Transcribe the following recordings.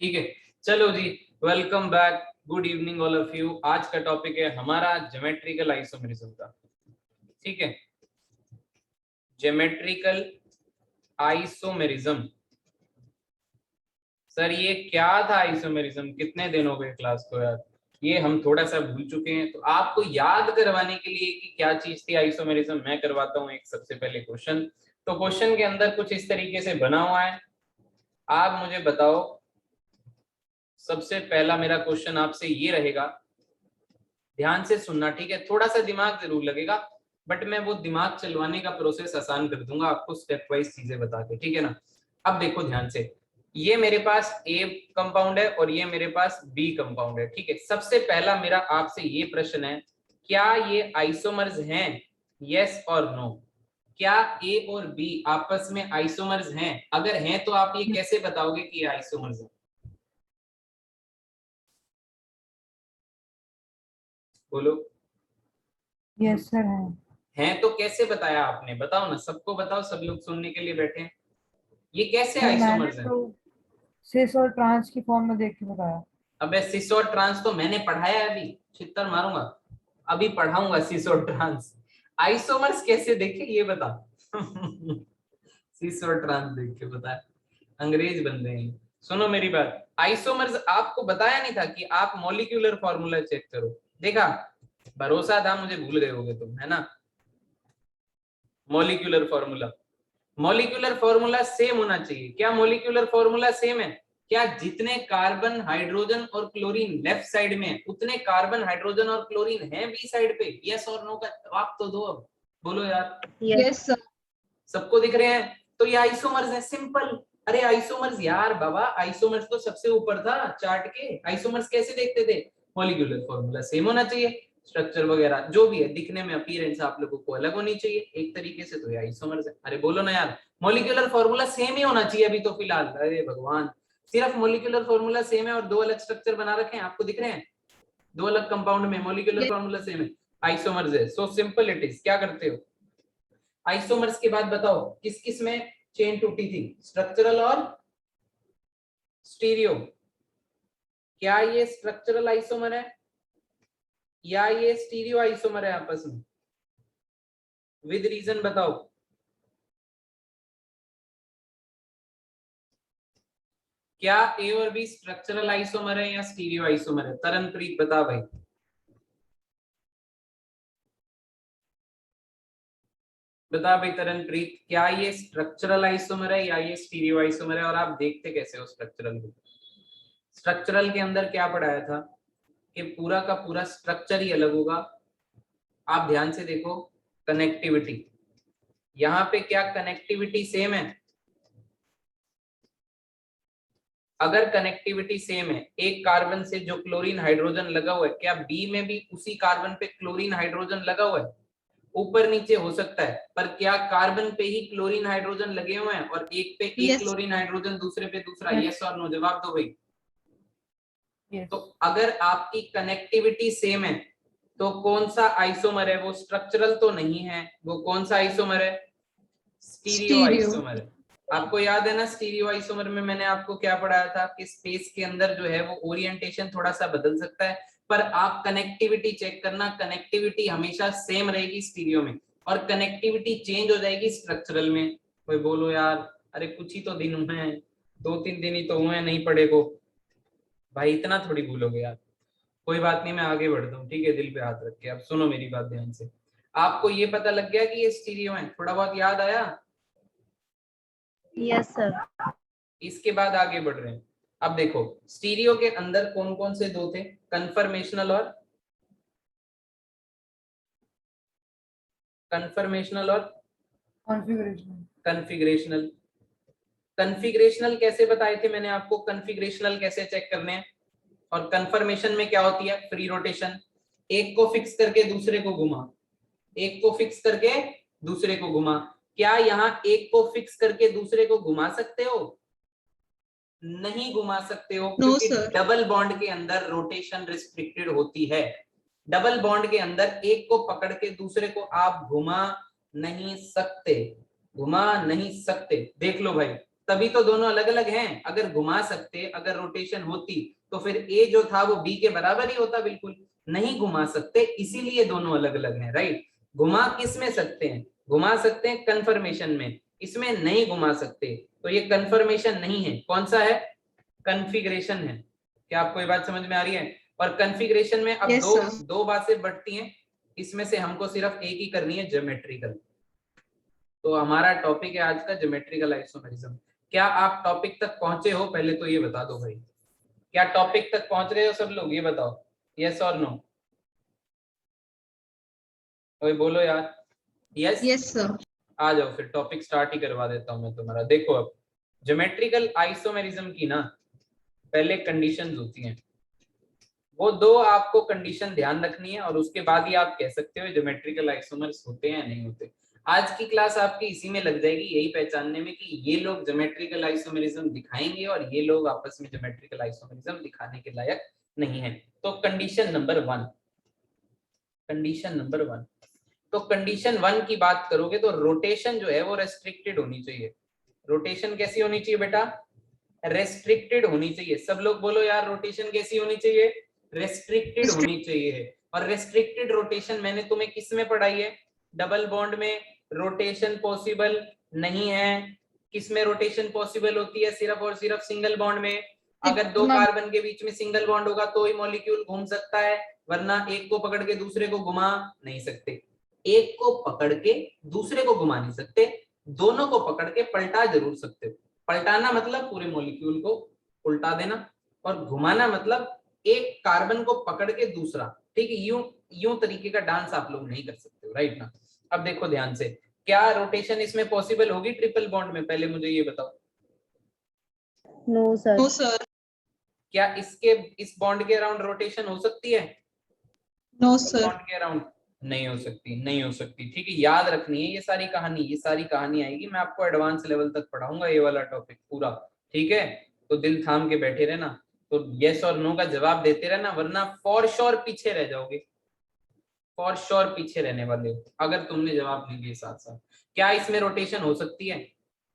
ठीक है, चलो जी, welcome back, good evening all of you. आज का टॉपिक है हमारा ज्योमेट्रिकल आइसोमेरिज्म का। ठीक है, ज्योमेट्रिकल आइसोमेरिज्म। सर ये क्या था आइसोमेरिज्म? कितने दिन हो गए क्लास को यार, ये हम थोड़ा सा भूल चुके हैं। तो आपको याद करवाने के लिए कि क्या चीज थी आइसोमेरिज्म, मैं करवाता हूँ एक सबसे पहले क्वेश्चन। तो क्वेश्चन के अंदर कुछ इस तरीके से बना हुआ है, आप मुझे बताओ। सबसे पहला मेरा क्वेश्चन आपसे ये रहेगा, ध्यान से सुनना, ठीक है? थोड़ा सा दिमाग जरूर लगेगा, बट मैं वो दिमाग चलवाने का प्रोसेस आसान कर दूंगा आपको स्टेप वाइज चीजें बता के, ठीक है ना? अब देखो ध्यान से, ये मेरे पास ए कंपाउंड है और ये मेरे पास बी कंपाउंड है, ठीक है? सबसे पहला मेरा आपसे ये प्रश्न है, क्या ये आइसोमर्स हैं? यस और नो। क्या ए और बी आपस में आइसोमर्स हैं? अगर हैं तो आप ये कैसे बताओगे कि ये आइसोमर्स हैं? बोलो। यस सर हैं तो कैसे बताया आपने? बताओ ना, सबको बताओ, सब लोग सुनने के लिए बैठे हैं। ये कैसे सर मैंने आइसोमर्स हैं? तो सिस और ट्रांस की फॉर्म में देख के बताया। अबे सिस और ट्रांस तो मैंने पढ़ाया है, अभी छित्तर मारूंगा, अभी पढ़ाऊंगा सिस और ट्रांस। आइसोमर्स कैसे देखे ये बता। सिस और ट्रांस देख के बता, अंग्रेज बंदे हैं। सुनो मेरी बात, आइसोमर्स आपको बताया नहीं था कि आप मॉलिक्यूलर फॉर्मूला चेक करो। देखा, भरोसा था मुझे, भूल गए होगे तुम, है ना? Molecular formula, molecular formula same होना चाहिए। क्या मॉलिक्यूलर फॉर्मूला सेम है? क्या जितने कार्बन हाइड्रोजन और क्लोरीन लेफ्ट साइड में, उतने कार्बन हाइड्रोजन और क्लोरीन हैं बी साइड पे? यस और नो का जवाब तो दो अब, बोलो यार। Yes sir. सबको दिख रहे हैं? तो ये आइसोमर्स है, सिंपल। अरे आइसोमर्स यार बाबा, आइसोमर्स तो सबसे ऊपर था चार्ट के। आइसोमर्स कैसे देखते थे? मॉलिक्यूलर फॉर्मूला सेम होना चाहिए, स्ट्रक्चर वगैरह जो भी है, दिखने में अपीयरेंस आप लोगों को अलग होनी चाहिए एक तरीके से, तो ये आइसोमर्स है। अरे बोलो ना यार, मॉलिक्यूलर फॉर्मूला सेम ही होना चाहिए अभी तो फिलहाल। अरे भगवान, सिर्फ मॉलिक्यूलर फॉर्मूला सेम है और दो अलग स्ट्रक्चर बना रखे हैं, आपको दिख रहे हैं? दो अलग कंपाउंड में मॉलिक्यूलर फॉर्मूला सेम है, आइसोमर्स है। So simple it is. क्या करते हो, आइसोमर्स के बाद बताओ किस किस में चेन टूटी थी, स्ट्रक्चरल और स्टीरियो? क्या ये स्ट्रक्चरल आइसोमर है या ये स्टीरियो आइसोमर है आपस में? विद रीजन बताओ। क्या ए और बी स्ट्रक्चरल आइसोमर है या स्टीरियो आइसोमर है? तरनप्रीत बता भाई। बता भाई तरनप्रीत, क्या ये स्ट्रक्चरल आइसोमर है या ये स्टीरियो आइसोमर है? और आप देखते कैसे हो स्ट्रक्चरल को? स्ट्रक्चरल के अंदर क्या पढ़ाया था कि पूरा का पूरा स्ट्रक्चर ही अलग होगा। आप ध्यान से देखो, कनेक्टिविटी, यहाँ पे क्या कनेक्टिविटी सेम है? अगर कनेक्टिविटी सेम है, एक कार्बन से जो क्लोरीन हाइड्रोजन लगा हुआ है, क्या बी में भी उसी कार्बन पे क्लोरीन हाइड्रोजन लगा हुआ है? ऊपर नीचे हो सकता है, पर क्या कार्बन पे ही क्लोरीन हाइड्रोजन लगे हुए हैं और एक पे एक क्लोरीन हाइड्रोजन, दूसरे पे दूसरा? यस और नो जवाब दो भाई। तो अगर आपकी कनेक्टिविटी सेम है तो कौन सा आइसोमर है? वो स्ट्रक्चरल तो नहीं है, वो कौन सा आइसोमर है? स्टीरियो आइसोमर है। आपको याद है ना, स्टीरियो आइसोमर में मैंने आपको क्या पढ़ाया था कि स्पेस के अंदर जो है वो ओरिएंटेशन थोड़ा सा बदल सकता है, पर आप कनेक्टिविटी चेक करना, कनेक्टिविटी हमेशा सेम रहेगी स्टीरियो में, और कनेक्टिविटी चेंज हो जाएगी स्ट्रक्चरल में। कोई बोलो यार, अरे कुछ ही तो दिन हुए हैं, 2-3 दिन ही तो हुए हैं नहीं पढ़े को भाई, इतना थोड़ी भूलोगे यार। कोई बात नहीं, मैं आगे बढ़ता हूँ, ठीक है? दिल पे हाथ रख के अब सुनो मेरी बात ध्यान से। आपको ये पता लग गया कि ये स्टीरियो है? थोड़ा बहुत याद आया? Yes sir. इसके बाद आगे बढ़ रहे हैं। अब देखो, स्टीरियो के अंदर कौन कौन से दो थे? कन्फर्मेशनल और कन्फिगरेशनल। कन्फिगरेशनल कैसे बताए थे मैंने आपको? कन्फिगरेशनल कैसे चेक करने हैं? और कन्फर्मेशन में क्या होती है? फ्री रोटेशन, एक को फिक्स करके दूसरे को घुमा, एक को फिक्स करके दूसरे को घुमा। क्या यहाँ एक को फिक्स करके दूसरे को घुमा सकते हो? नहीं घुमा सकते हो, क्योंकि डबल बॉन्ड के अंदर रोटेशन रिस्ट्रिक्टेड होती है। डबल बॉन्ड के अंदर एक को पकड़ के दूसरे को आप घुमा नहीं सकते, घुमा नहीं सकते। देख लो भाई, तभी तो दोनों अलग अलग हैं। अगर घुमा सकते, अगर रोटेशन होती तो फिर ए जो था वो बी के बराबर ही होता, बिल्कुल। नहीं घुमा सकते, इसीलिए दोनों अलग अलग हैं, राइट। घुमा किस में सकते हैं? घुमा सकते हैं कन्फर्मेशन में, इसमें नहीं घुमा सकते। तो ये कन्फर्मेशन नहीं है, कौन सा है? कन्फिगरेशन है। क्या आपको ये बात समझ में आ रही है? और कन्फिगरेशन में अब Yes, दो sir. दो बातें बढ़ती हैं, इसमें से हमको सिर्फ एक ही करनी है, ज्योमेट्रिकल। तो हमारा टॉपिक है आज का ज्योमेट्रिकल आइसोमेरिज्म। क्या आप टॉपिक तक पहुंचे हो? पहले तो ये बता दो भाई, क्या टॉपिक तक पहुंच रहे हो सब लोग? ये बताओ, यस और नो। कोई बोलो यार, यस। Yes, sir. आ जाओ फिर, टॉपिक स्टार्ट ही करवा देता हूं मैं तुम्हारा। देखो अब ज्योमेट्रिकल आइसोमेरिज्म की ना पहले कंडीशंस होती हैं, वो दो आपको कंडीशन ध्यान रखनी है और उसके बाद ही आप कह सकते हो ज्योमेट्रिकल आइसोमर्स होते हैं या नहीं होते। आज की क्लास आपकी इसी में लग जाएगी, यही पहचानने में कि ये लोग ज्योमेट्रिकल आइसोमेरिज्म दिखाएंगे और ये लोग आपस में ज्योमेट्रिकल आइसोमेरिज्म दिखाने के लायक नहीं है। तो condition number one, condition number one, तो कंडीशन वन की बात करोगे तो रोटेशन जो है वो रेस्ट्रिक्टेड होनी चाहिए। रोटेशन कैसी होनी चाहिए बेटा? रेस्ट्रिक्टेड होनी चाहिए। सब लोग बोलो यार, रोटेशन कैसी होनी चाहिए? रेस्ट्रिक्टेड होनी चाहिए। और रेस्ट्रिक्टेड रोटेशन मैंने तुम्हें किस में पढ़ाई है? डबल बॉन्ड में रोटेशन पॉसिबल नहीं है। किस में रोटेशन पॉसिबल होती है? सिर्फ और सिर्फ सिंगल बॉन्ड में। अगर दो कार्बन के बीच में सिंगल बॉन्ड होगा तो ही मॉलिक्यूल घूम सकता है, वरना एक को पकड़ के दूसरे को घुमा नहीं सकते। एक को पकड़ के दूसरे को घुमा नहीं सकते, दोनों को पकड़ के पलटा जरूर सकते हो। पलटाना मतलब पूरे मॉलिक्यूल को उल्टा देना, और घुमाना मतलब एक कार्बन को पकड़ के दूसरा, ठीक है। यूं यूं तरीके का डांस आप लोग नहीं कर सकते हो, राइट ना। अब देखो ध्यान से, क्या रोटेशन इसमें पॉसिबल होगी ट्रिपल बॉन्ड में? पहले मुझे ये बताओ। No sir. No, sir. क्या इसके इस बॉन्ड के अराउंड रोटेशन हो सकती है? No, sir. बॉन्ड के अराउंड नहीं हो सकती, नहीं हो सकती, ठीक है। याद रखनी है ये सारी कहानी, ये सारी कहानी आएगी, मैं आपको एडवांस लेवल तक पढ़ाऊंगा ये वाला टॉपिक पूरा, ठीक है। तो दिल थाम के बैठे रहना, तो यस और नो का जवाब देते रहना, वरना फॉर श्योर पीछे रह जाओगे, फॉर श्योर पीछे रहने वाले हो अगर तुमने जवाब नहीं दिए साथ साथ। क्या इसमें रोटेशन हो सकती है?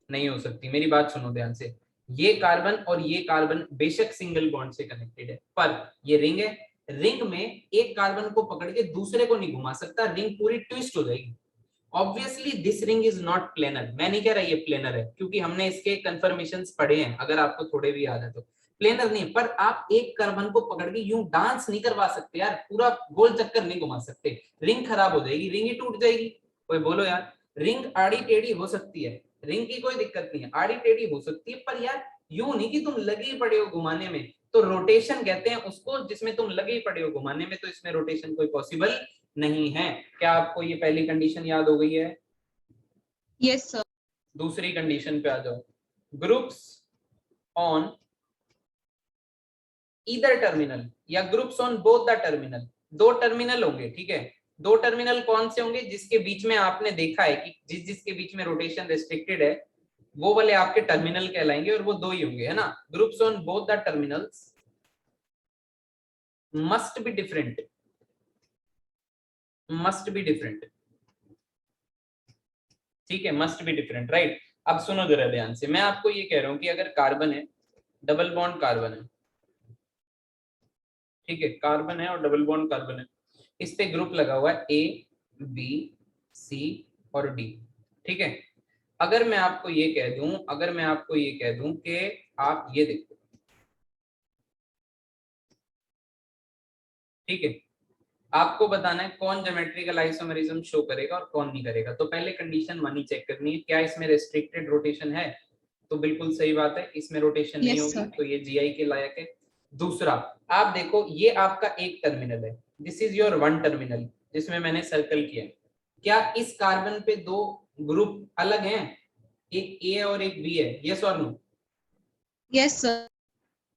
नहीं हो सकती। मेरी बात सुनो ध्यान से, ये कार्बन और ये कार्बन बेशक सिंगल बॉन्ड से कनेक्टेड है, पर ये रिंग है, रिंग में एक कार्बन को पकड़ के दूसरे को नहीं घुमा सकता, रिंग पूरी ट्विस्ट हो जाएगी। Obviously this ring is not planar. मैं नहीं कह रहा ये प्लेनर है, क्योंकि हमने इसके कंफर्मेशंस पढ़े हैं, अगर आपको थोड़े भी याद है तो। प्लेनर नहीं, पर आप एक कार्बन को पकड़ के यूं डांस नहीं करवा सकते यार, पूरा गोल चक्कर नहीं घुमा सकते, रिंग खराब हो जाएगी, रिंग ही टूट जाएगी। कोई बोलो यार, रिंग आड़ी टेढ़ी हो सकती है, रिंग की कोई दिक्कत नहीं है, आड़ी टेढ़ी हो सकती है, पर यार यूं नहीं कि तुम लगे ही पड़े हो घुमाने में। तो रोटेशन कहते हैं उसको जिसमें तुम लगे ही पड़े हो घुमाने में, तो इसमें रोटेशन कोई पॉसिबल नहीं है। क्या आपको ये पहली कंडीशन याद हो गई है? Yes, sir. दूसरी कंडीशन पे आ जाओ, ग्रुप्स ऑन ईदर टर्मिनल या groups on both the terminal. दो टर्मिनल होंगे, ठीक है। दो टर्मिनल कौन से होंगे? जिसके बीच में आपने देखा है कि जिसके बीच में रोटेशन रेस्ट्रिक्टेड है, वो वाले आपके टर्मिनल कहलाएंगे, और वो दो ही होंगे, है ना। Groups on both the terminals must be different, must be different, ठीक है, मस्ट बी डिफरेंट, राइट। अब सुनो जरा ध्यान से, मैं आपको ये कह रहा हूं कि अगर कार्बन है, डबल बॉन्ड कार्बन है, ठीक है, कार्बन है और डबल बॉन्ड कार्बन है, इस पे ग्रुप लगा हुआ है ए बी सी और डी, ठीक है। अगर मैं आपको ये कह दूं, अगर मैं आपको ये कह दूं कि आप ये देखो, ठीक है, आपको बताना है कौन ज्योमेट्रिकल आइसोमेरिज्म शो करेगा और कौन नहीं करेगा। तो पहले कंडीशन वन ही चेक करनी है, क्या इसमें रेस्ट्रिक्टेड रोटेशन है? तो बिल्कुल सही बात है, इसमें रोटेशन नहीं Yes, होगी, sir. तो ये जीआई के लायक है। दूसरा, आप देखो ये आपका एक टर्मिनल है, this is your one terminal जिसमें मैंने सर्कल किया है। क्या इस कार्बन पे दो ग्रुप अलग हैं? एक ए और एक बी है, यस और नो? Yes, sir.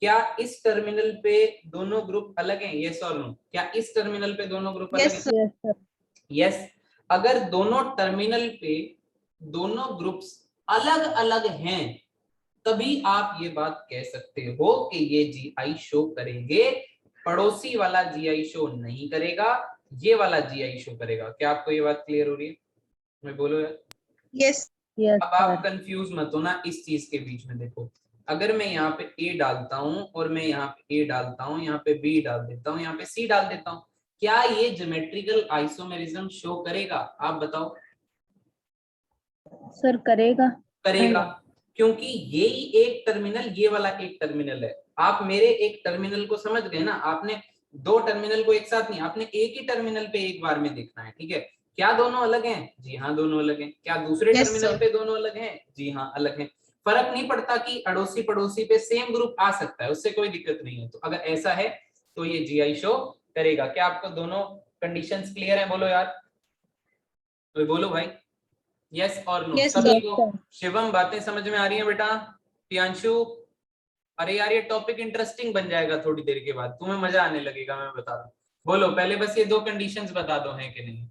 क्या इस टर्मिनल पे दोनों ग्रुप अलग हैं, यस और नो? क्या इस टर्मिनल पे दोनों ग्रुप अलग Yes, हैं? sir. Yes sir. यस। अगर दोनों टर्मिनल पे दोनों ग्रुप्स अलग अलग हैं, तभी आप ये बात कह सकते हो कि ये जीआई शो करेंगे। पड़ोसी वाला जीआई शो नहीं करेगा, ये वाला जीआई शो करेगा। क्या आपको ये बात क्लियर हो रही है? मैं बोलो यार। Yes. यस अब आप सर। कंफ्यूज मत हो ना इस चीज के बीच में। देखो अगर मैं यहाँ पे ए डालता हूँ और मैं यहाँ पे ए डालता हूँ, यहाँ पे बी डाल देता हूँ, यहाँ पे सी डाल देता हूँ, क्या ये ज्योमेट्रिकल आइसोमेरिज्म शो करेगा? आप बताओ। सर करेगा। करेगा, क्योंकि ये ही एक टर्मिनल, ये वाला एक टर्मिनल है। आप मेरे एक टर्मिनल को समझ गए ना, आपने दो टर्मिनल को एक साथ नहीं, आपने एक ही टर्मिनल पे एक बार में देखना है, ठीक है? क्या दोनों अलग हैं? जी हाँ दोनों अलग हैं। क्या दूसरे Yes, टर्मिनल sir. पे दोनों अलग हैं? जी हाँ अलग हैं। फर्क नहीं पड़ता कि अड़ोसी पड़ोसी पे सेम ग्रुप आ सकता है, उससे कोई दिक्कत नहीं है। तो अगर ऐसा है तो ये जीआई शो करेगा। क्या आपको दोनों कंडीशंस क्लियर है? बोलो यार, तो बोलो भाई, यस और नो। Yes, सभी sir. को शिवम बातें समझ में आ रही हैं बेटा? प्रियांशु, अरे यार ये टॉपिक इंटरेस्टिंग बन जाएगा थोड़ी देर के बाद, तुम्हें मजा आने लगेगा, मैं बता रहा हूँ। बोलो पहले बस ये दो कंडीशंस बता दो हैं कि नहीं।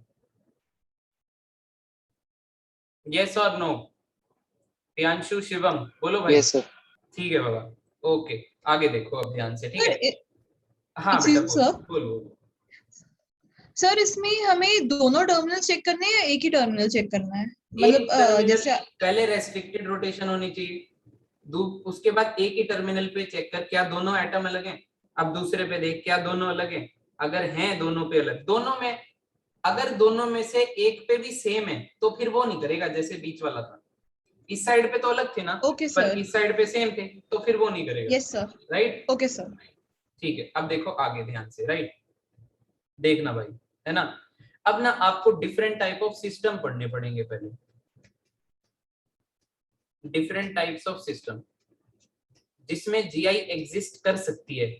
यस और नो, प्रियांशु शिवम बोलो भाई। Yes sir. ठीक है बाबा, ओके आगे देखो अब ध्यान से, ठीक Sir, है? हाँ बेटा excuse बोलो sir. बोलो। सर इसमें हमें दोनों टर्मिनल चेक करने हैं या एक ही टर्मिनल चेक करना है? एक मतलब टर्मिनल जैसे पहले रेस्ट्रिक्टेड रोटेशन होनी चाहिए, उसके बाद एक ही टर्मिनल पे चेक कर क्या दोनों एटम अलग हैं। अब दूसरे पे देख क्या दोनों अलग हैं। अगर हैं दोनों पे अलग, दोनों में अगर दोनों में से एक पे भी सेम है तो फिर वो नहीं करेगा, जैसे बीच वाला था। इस साइड पे तो अलग थे ना, ओके पर सर. इस साइड पे सेम थे, तो फिर वो नहीं करेगा। Yes sir. Right, okay sir. ठीक है। अब देखो आगे ध्यान से, राइट देखना भाई, है ना? अब ना आपको डिफरेंट टाइप ऑफ सिस्टम पढ़ने पड़ेंगे पहले, डिफरेंट टाइप्स ऑफ सिस्टम जिसमें जीआई एग्जिस्ट कर सकती है।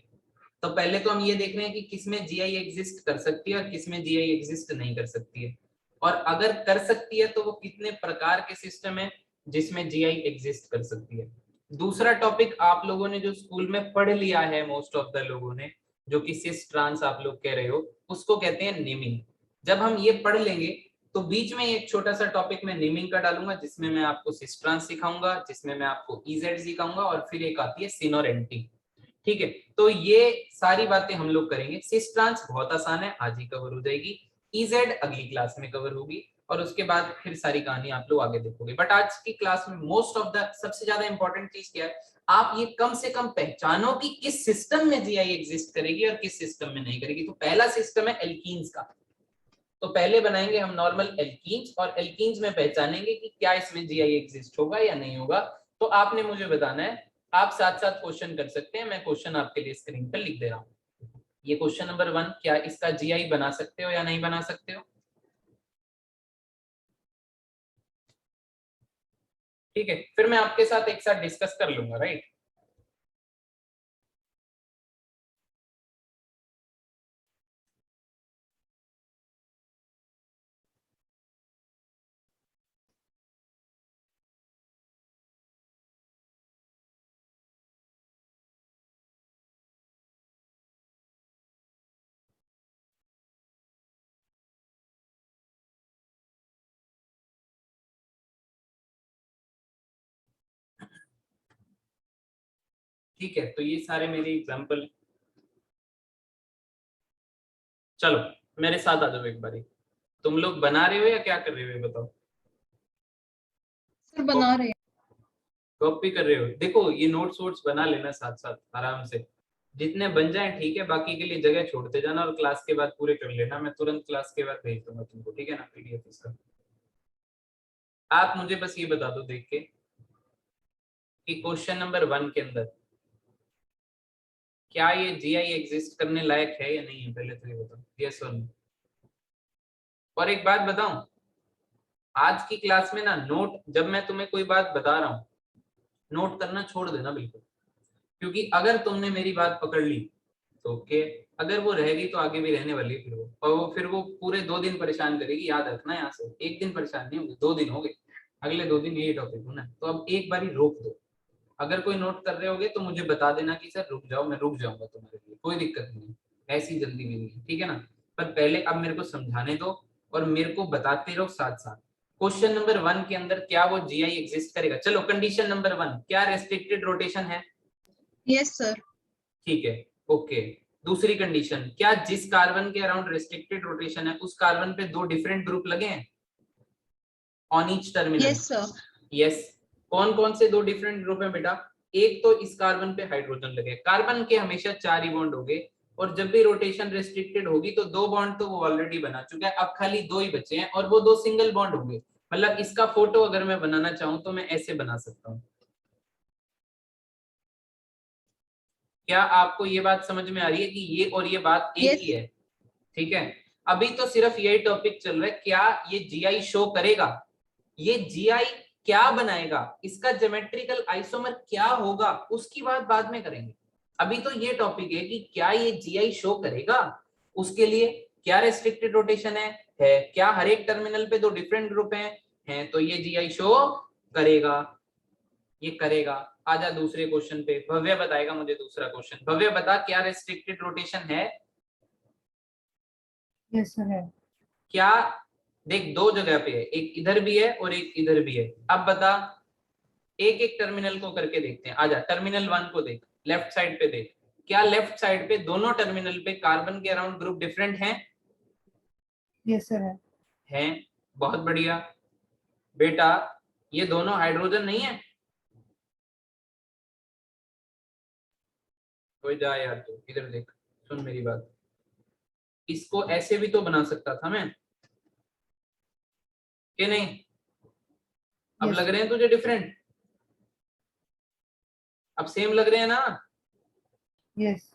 तो पहले तो हम ये देख रहे हैं कि किसमें जीआई एग्जिस्ट कर सकती है और किसमें जीआई एग्जिस्ट नहीं कर सकती है, और अगर कर सकती है तो वो कितने प्रकार के सिस्टम है जिसमें जीआई एग्जिस्ट कर सकती है। दूसरा टॉपिक आप लोगों ने जो स्कूल में पढ़ लिया है, मोस्ट ऑफ द लोगों ने, जो कि सिस ट्रांस आप लोग कह रहे हो, उसको कहते हैं नेमिंग। जब हम ये पढ़ लेंगे तो बीच में एक छोटा सा टॉपिक मैं नेमिंग का डालूंगा, जिसमें मैं आपको सिस ट्रांस सिखाऊंगा, जिसमें मैं आपको ईजेड सिखाऊंगा, और फिर एक आती है सिन और एंटी। ठीक है, तो ये सारी बातें हम लोग करेंगे। सिस ट्रांस बहुत आसान है, आज ही कवर हो जाएगी। ईजेड अगली क्लास में कवर होगी, और उसके बाद फिर सारी कहानी आप लोग आगे देखोगे। बट आज की क्लास में मोस्ट ऑफ द सबसे ज्यादा इंपॉर्टेंट चीज क्या है, आप ये कम से कम पहचानो कि किस सिस्टम में जीआई एग्जिस्ट करेगी और किस सिस्टम में नहीं करेगी। तो पहला सिस्टम है एल्कीन्स का। तो पहले बनाएंगे हम नॉर्मल एल्कीन्स, और एल्कीन्स में पहचानेंगे कि क्या इसमें जीआई एग्जिस्ट होगा या नहीं होगा। तो आपने मुझे बताना है, आप साथ साथ क्वेश्चन कर सकते हैं। मैं क्वेश्चन आपके लिए स्क्रीन पर लिख दे रहा हूँ। ये क्वेश्चन नंबर 1, क्या इसका जीआई बना सकते हो या नहीं बना सकते हो? ठीक है, फिर मैं आपके साथ एक साथ डिस्कस कर लूंगा, राइट? ठीक है, तो ये सारे मेरे एग्जांपल। चलो मेरे साथ आ जाओ एक बारी। तुम लोग बना रहे हो या क्या कर रहे हो, ये बताओ। सर बना रहे हैं. कॉपी कर रहे हो? देखो ये नोट्स वोट्स बना लेना साथ साथ आराम से, जितने बन जाए ठीक है, बाकी के लिए जगह छोड़ते जाना, और क्लास के बाद पूरे कर लेना। मैं तुरंत क्लास के बाद भेज दूंगा तुमको, ठीक है ना, पीडीएफ इसका। आप मुझे बस ये बता दो देख के कि क्वेश्चन नंबर 1 के अंदर क्या ये जीआई एग्जिस्ट करने लायक है या नहीं है, पहले तो ये बताओ, यस और नो। और एक बात बताऊं, आज की क्लास में ना नोट, जब मैं तुम्हें कोई बात बता रहा हूं, नोट करना छोड़ देना बिल्कुल, क्योंकि अगर तुमने मेरी बात पकड़ ली तो ओके, अगर वो रहेगी तो आगे भी रहने वाली है फिर वो, और वो फिर वो पूरे 2 दिन परेशान करेगी। याद रखना, यहाँ से एक दिन परेशान नहीं होगी, 2 दिन हो गए, अगले 2 दिन यही टॉपिक होना है। तो अब एक बारी रोक दो, अगर कोई नोट कर रहे होगे तो मुझे बता देना कि सर रुक जाओ, मैं रुक जाऊंगा तुम्हारे लिए, कोई दिक्कत नहीं, ऐसी जल्दी भी नहीं, ठीक है ना? पर पहले अब मेरे को समझाने दो और मेरे को बताते रहो साथ साथ। क्वेश्चन नंबर 1 के अंदर क्या वो जीआई एग्जिस्ट करेगा? चलो कंडीशन नंबर 1, क्या रेस्ट्रिक्टेड रोटेशन है? Yes sir. ठीक है, ओके। दूसरी कंडीशन, क्या जिस कार्बन के अराउंड रेस्ट्रिक्टेड रोटेशन है उस कार्बन पे 2 डिफरेंट ग्रुप लगे हैं on each terminal? Yes sir. Yes. कौन कौन से दो डिफरेंट ग्रुप हैं बेटा? एक तो इस कार्बन पे हाइड्रोजन लगे, कार्बन के हमेशा 4 ही बॉन्ड हो गए, और जब भी रोटेशन रेस्ट्रिक्टेड होगी तो 2 बॉन्ड तो वो ऑलरेडी बना चुका है, अब खाली 2 ही बचे हैं, और वो 2 सिंगल बॉन्ड होंगे। मतलब इसका फोटो अगर मैं बनाना चाहूं तो मैं ऐसे बना सकता हूं। क्या आपको ये बात समझ में आ रही है कि ये और ये बात एक Yes. ही है? ठीक है, अभी तो सिर्फ यही टॉपिक चल रहा है, क्या ये जीआई शो करेगा, ये जीआई क्या बनाएगा, इसका ज्योमेट्रिकल आइसोमर क्या होगा, उसकी बात बाद में करेंगे। अभी तो ये टॉपिक है कि क्या ये जीआई शो करेगा, उसके लिए क्या रेस्ट्रिक्टेड रोटेशन है, क्या हर एक टर्मिनल पे 2 डिफरेंट ग्रुप हैं, तो ये जीआई शो करेगा, ये करेगा। आजा दूसरे क्वेश्चन पे, भव्य बताएगा मुझे दूसरा क्वेश्चन। भव्य बता, क्या रेस्ट्रिक्टेड रोटेशन है? यस सर है। क्या? देख, 2 जगह पे है, एक इधर भी है और एक इधर भी है। अब बता, एक एक टर्मिनल को करके देखते हैं। आजा टर्मिनल 1 को देख, लेफ्ट साइड पे देख, क्या लेफ्ट साइड पे दोनों टर्मिनल पे कार्बन के अराउंड ग्रुप डिफरेंट हैं? यस सर है। हैं, बहुत बढ़िया बेटा। ये दोनों हाइड्रोजन नहीं है? कोई जा यार, तू इधर देख, सुन मेरी बात। इसको ऐसे भी तो बना सकता था मैं, कि नहीं? अब Yes, लग sir. रहे हैं तुझे डिफरेंट? अब सेम लग रहे हैं ना? यस।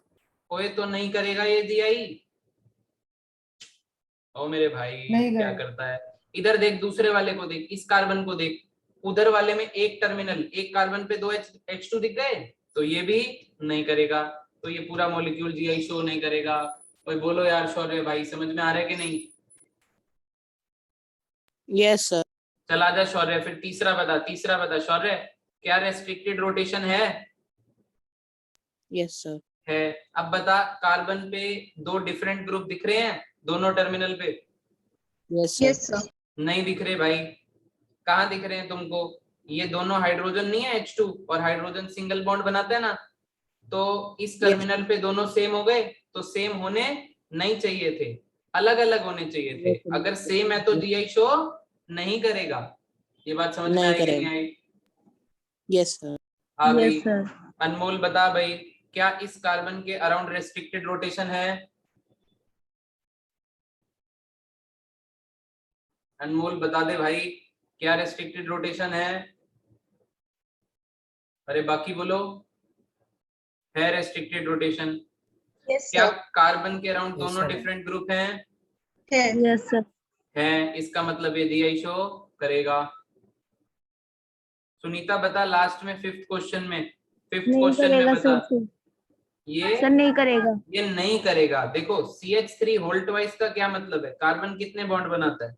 कोई तो नहीं करेगा ये जीआई? ओ मेरे भाई, नहीं क्या करेगा। करता है? इधर देख, दूसरे वाले को देख, इस कार्बन को देख, उधर वाले में एक टर्मिनल, एक कार्बन पे 2 H2 दिख गए, तो ये भी नहीं करेगा, तो ये पूरा मॉलिक्यूल जीआई शो नहीं करेगा। कोई बोलो यार शौर्य भाई, समझ में आ रहा है कि नहीं? Yes sir. चला जा शौर्य, फिर तीसरा बता शौर्य, क्या रेस्ट्रिक्टेड रोटेशन है? Yes sir. है। अब बता, कार्बन पे 2 डिफरेंट ग्रुप दिख रहे हैं दोनों टर्मिनल पे? Yes sir. Yes, sir. नहीं दिख रहे भाई। कहाँ दिख रहे हैं तुमको? ये दोनों हाइड्रोजन नहीं है, H2 और हाइड्रोजन सिंगल बॉन्ड बनाते हैं ना, तो इस टर्मिनल पे दोनों सेम हो गए, तो सेम होने नहीं चाहिए थे, अलग अलग होने चाहिए थे। अगर सेम है तो जीआई शो नहीं करेगा। ये बात समझ में नहीं आई कि नहीं करेगा। आई? Yes sir. आ गई। Yes sir. अनमोल बता भाई, क्या इस कार्बन के अराउंड रेस्ट्रिक्टेड रोटेशन है? अनमोल बता दे भाई, क्या रेस्ट्रिक्टेड रोटेशन है? अरे बाकी बोलो, है रेस्ट्रिक्टेड रोटेशन? Yes, क्या sir. कार्बन के अराउंड Yes, दोनों sir. डिफरेंट ग्रुप हैं? है. Yes sir. है, इसका मतलब ये जीआई शो करेगा। सुनीता बता, लास्ट में फिफ्थ क्वेश्चन में बता, ये सर नहीं करेगा। ये नहीं करेगा। देखो, CH3 होल्ट वाइज का क्या मतलब है? कार्बन कितने बॉन्ड बनाता है?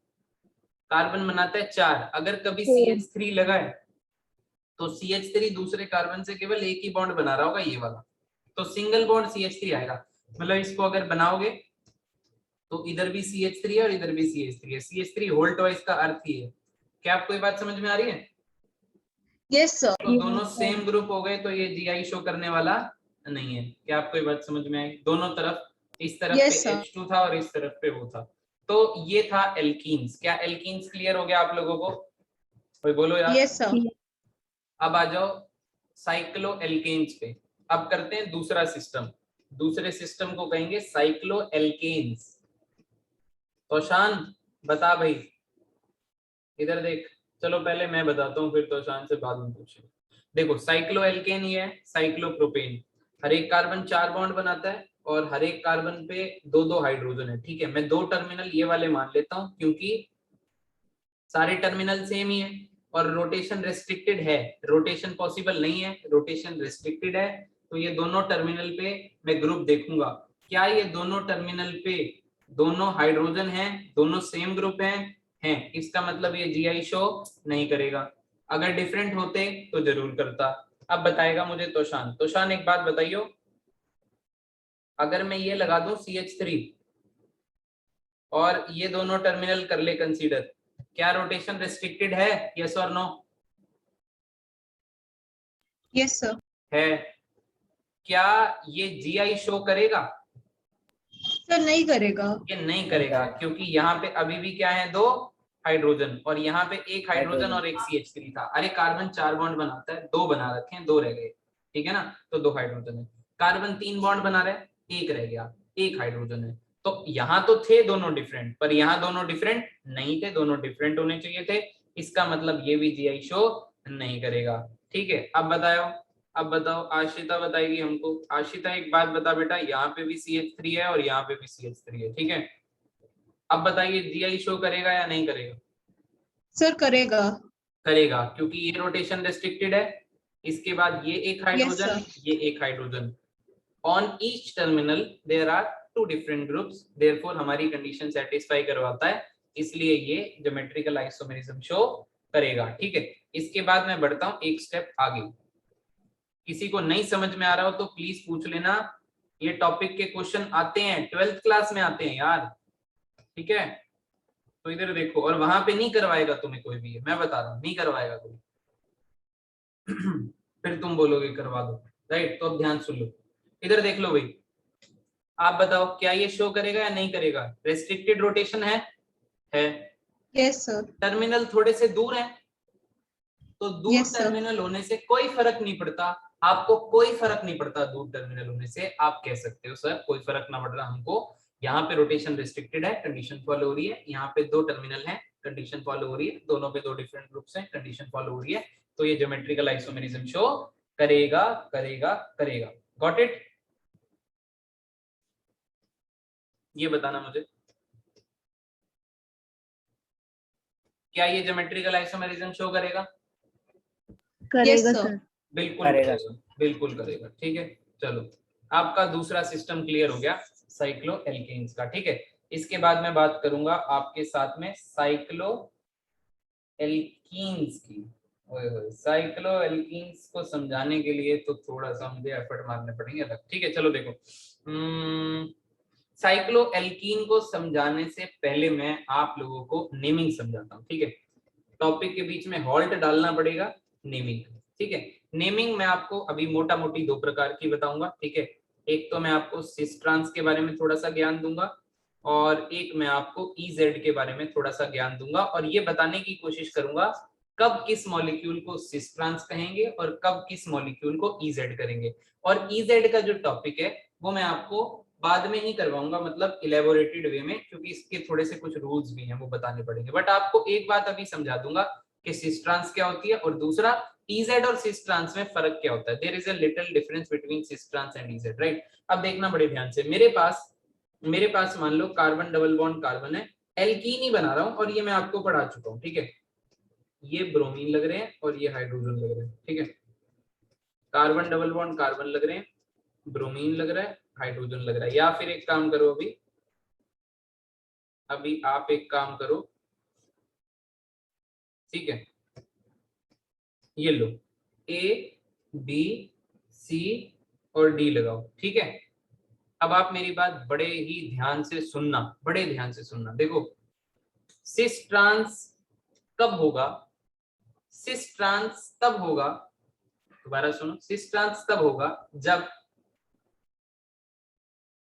कार्बन बनाता है 4। अगर कभी CH3 लगा है तो CH3 दूसरे कार्बन से केवल एक ही बॉन्ड बना रहा होगा, ये वाला, तो सिंगल बॉन्ड CH3 आएगा। मतलब इसको अगर बनाओगे तो इधर भी CH3 है और इधर भी CH3 है। CH3 होल्ट वाइज का अर्थ ही है। क्या आपको ये बात समझ में आ रही है? Yes, sir. तो दोनों सेम ग्रुप हो गए तो ये जीआई शो करने वाला नहीं है। क्या आपको ये बात समझ में आई? दोनों तरफ, इस तरफ Yes, पे sir. H2 था और इस तरफ पे वो था। तो ये था एल्कीन्स। क्या एल्कीन्स क्लियर हो गया आप लोगों को? कोई बोलो यार। Yes, sir. अब आ जाओ साइक्लो एल्केन्स पे। अब करते हैं दूसरा सिस्टम। दूसरे सिस्टम को कहेंगे साइक्लो एल्केन्स। तो शान बता भाई, इधर देख। चलो पहले मैं बताता हूँ, फिर तो शान से बाद में पूछे। देखो, साइक्लो एल्केन ये है, साइक्लोप्रोपेन। हर एक कार्बन 4 बॉन्ड बनाता है और हर एक कार्बन पे 2-2 हाइड्रोजन है। ठीक है, मैं 2 टर्मिनल ये वाले मान लेता हूँ क्योंकि सारे टर्मिनल सेम ही है और रोटेशन रेस्ट्रिक्टेड है। रोटेशन पॉसिबल नहीं है, रोटेशन रेस्ट्रिक्टेड है। तो ये दोनों टर्मिनल पे मैं ग्रुप देखूंगा, क्या ये दोनों टर्मिनल पे दोनों हाइड्रोजन हैं, दोनों सेम ग्रुप हैं, इसका मतलब ये जीआई शो नहीं करेगा। अगर डिफरेंट होते तो जरूर करता। अब बताएगा मुझे तोशान। तोशान एक बात बताइयो, अगर मैं ये लगा दूं CH3 और ये दोनों टर्मिनल कर ले कंसीडर, क्या रोटेशन रेस्ट्रिक्टेड है? यस और नो? Yes, sir. है। क्या ये जीआई शो करेगा? Sir नहीं करेगा. ये नहीं करेगा क्योंकि यहाँ पे अभी भी क्या है, 2 हाइड्रोजन, और यहाँ पे एक हाइड्रोजन और एक CH3 था। अरे कार्बन 4 बॉन्ड बनाता है, 2 बना रखे हैं, 2 रह गए, ठीक है ना, तो 2 हाइड्रोजन है। कार्बन 3 बॉन्ड बना रहा है, 1 रह गया, 1 हाइड्रोजन है। तो यहाँ तो थे दोनों डिफरेंट, पर यहाँ दोनों डिफरेंट नहीं थे, दोनों डिफरेंट होने चाहिए थे। इसका मतलब ये भी GI शो नहीं करेगा, ठीक है। अब बताओ आशिता बताएगी हमको। आशिता एक बात बता बेटा, यहाँ पे भी CH3 है और यहाँ पे भी CH3 है, ठीक है। अब बताइए GI शो करेगा या नहीं करेगा? सर करेगा। करेगा, क्योंकि ये रोटेशन रेस्ट्रिक्टेड है। इसके बाद ये एक हाइड्रोजन, sir. ये एक hydrogen, on each terminal there are 2 different groups, therefore हमारी कंडीशन सेटिस्फाई करवाता है, इसलिए ये ज्योमेट्रिकल आइसोमेरिज्म शो करेगा, ठीक है। इसके बाद मैं बढ़ता हूं एक स्टेप आगे। किसी को नहीं समझ में आ रहा हो तो प्लीज पूछ लेना, ये टॉपिक के क्वेश्चन आते हैं, 12th क्लास में आते हैं यार, ठीक है। तो इधर देखो, और वहां पे नहीं करवाएगा तुम्हें कोई भी, मैं बता रहा हूं नहीं करवाएगा कोई। फिर तुम बोलोगे करवा दो, राइट। तो अब ध्यान सुन लो, इधर देख लो भाई, आप बताओ क्या ये शो करेगा या नहीं करेगा? रेस्ट्रिक्टेड रोटेशन है Yes, sir. टर्मिनल थोड़े से दूर है, तो दूर Yes, sir. टर्मिनल होने से कोई फर्क नहीं पड़ता, आपको कोई फर्क नहीं पड़ता दूर टर्मिनल होने से। आप कह सकते हो सर कोई फर्क ना पड़ रहा हमको, यहाँ पे रोटेशन रेस्ट्रिक्टेड है, कंडीशन फॉलो हो रही है, यहाँ पे 2 टर्मिनल है, कंडीशन फॉलो हो रही है, दोनों पे 2 डिफरेंट ग्रुप्स हैं, कंडीशन फॉलो हो रही है, तो ये ज्योमेट्रिकल आइसोमेरिज्म शो करेगा करेगा करेगा। Got it? ये बताना मुझे, क्या ये ज्योमेट्रिकल आइसोमेरिज्म शो करेगा? करेगा सर। बिल्कुल करेगा, बिल्कुल करेगा, ठीक है। चलो, आपका दूसरा सिस्टम क्लियर हो गया साइक्लो एल्केन्स का, ठीक है। इसके बाद मैं बात करूंगा आपके साथ में साइक्लो एल्कीन्स की। साइक्लो एल्कीन्स को समझाने के लिए तो थोड़ा सा मुझे एफर्ट मारने पड़ेंगे अलग, ठीक है। चलो देखो, साइक्लो एल्कीन को समझाने से पहले मैं आप लोगों को नेमिंग समझाता हूँ, ठीक है। टॉपिक के बीच में हॉल्ट डालना पड़ेगा, नेमिंग, ठीक है। नेमिंग मैं आपको अभी मोटा मोटी 2 प्रकार की बताऊंगा, ठीक है। एक तो मैं आपको सिस ट्रांस के बारे में थोड़ा सा ज्ञान दूंगा, और एक मैं आपको EZ के बारे में थोड़ा सा ज्ञान दूंगा, और ये बताने की कोशिश करूंगा कब किस मॉलिक्यूल को सिस ट्रांस कहेंगे और कब किस मॉलिक्यूल को EZ करेंगे। और EZ का जो टॉपिक है वो मैं आपको बाद में ही करवाऊंगा, मतलब इलेबोरेटेड वे में, क्योंकि इसके थोड़े से कुछ रूल्स भी हैं वो बताने पड़ेंगे। बट आपको एक बात अभी समझा दूंगा कि सिस ट्रांस क्या होती है, और दूसरा EZ और सिस ट्रांस में फर्क क्या होता है। There is a little difference between cis trans and EZ, right. अब देखना बड़े ध्यान से, मेरे पास मान लो कार्बन डबल बॉन्ड कार्बन है, एल्कीन ही बना रहा हूं, और ये मैं आपको पढ़ा चुका हूं, ठीक है। ये ब्रोमीन लग रहे हैं और ये हाइड्रोजन लग रहे हैं, ठीक है। कार्बन डबल बॉन्ड कार्बन लग रहे हैं, ब्रोमीन लग रहा है, हाइड्रोजन लग रहा है। या फिर एक काम करो, अभी आप एक काम करो, ठीक है, ये लो A, B, C और D लगाओ, ठीक है। अब आप मेरी बात बड़े ही ध्यान से सुनना, बड़े ध्यान से सुनना। देखो, सिस ट्रांस कब होगा? सिस ट्रांस तब होगा, दोबारा सुनो, सिस ट्रांस तब होगा जब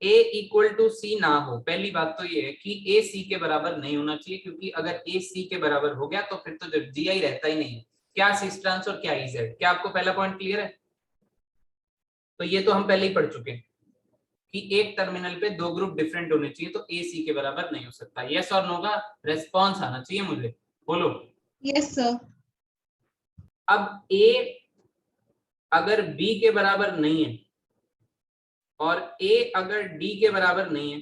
A इक्वल टू C ना हो। पहली बात तो ये है कि A C के बराबर नहीं होना चाहिए, क्योंकि अगर A C के बराबर हो गया तो फिर तो GI रहता ही नहीं है। क्या सिस ट्रांस और क्या EZ? क्या आपको पहला पॉइंट क्लियर है? तो ये तो हम पहले ही पढ़ चुके हैं कि एक टर्मिनल पे 2 ग्रुप डिफरेंट होने चाहिए, तो A C के बराबर नहीं हो सकता। यस और नो का रेस्पॉन्स आना चाहिए मुझे, बोलो। Yes sir. अब A अगर B के बराबर नहीं है और A अगर D के बराबर नहीं है,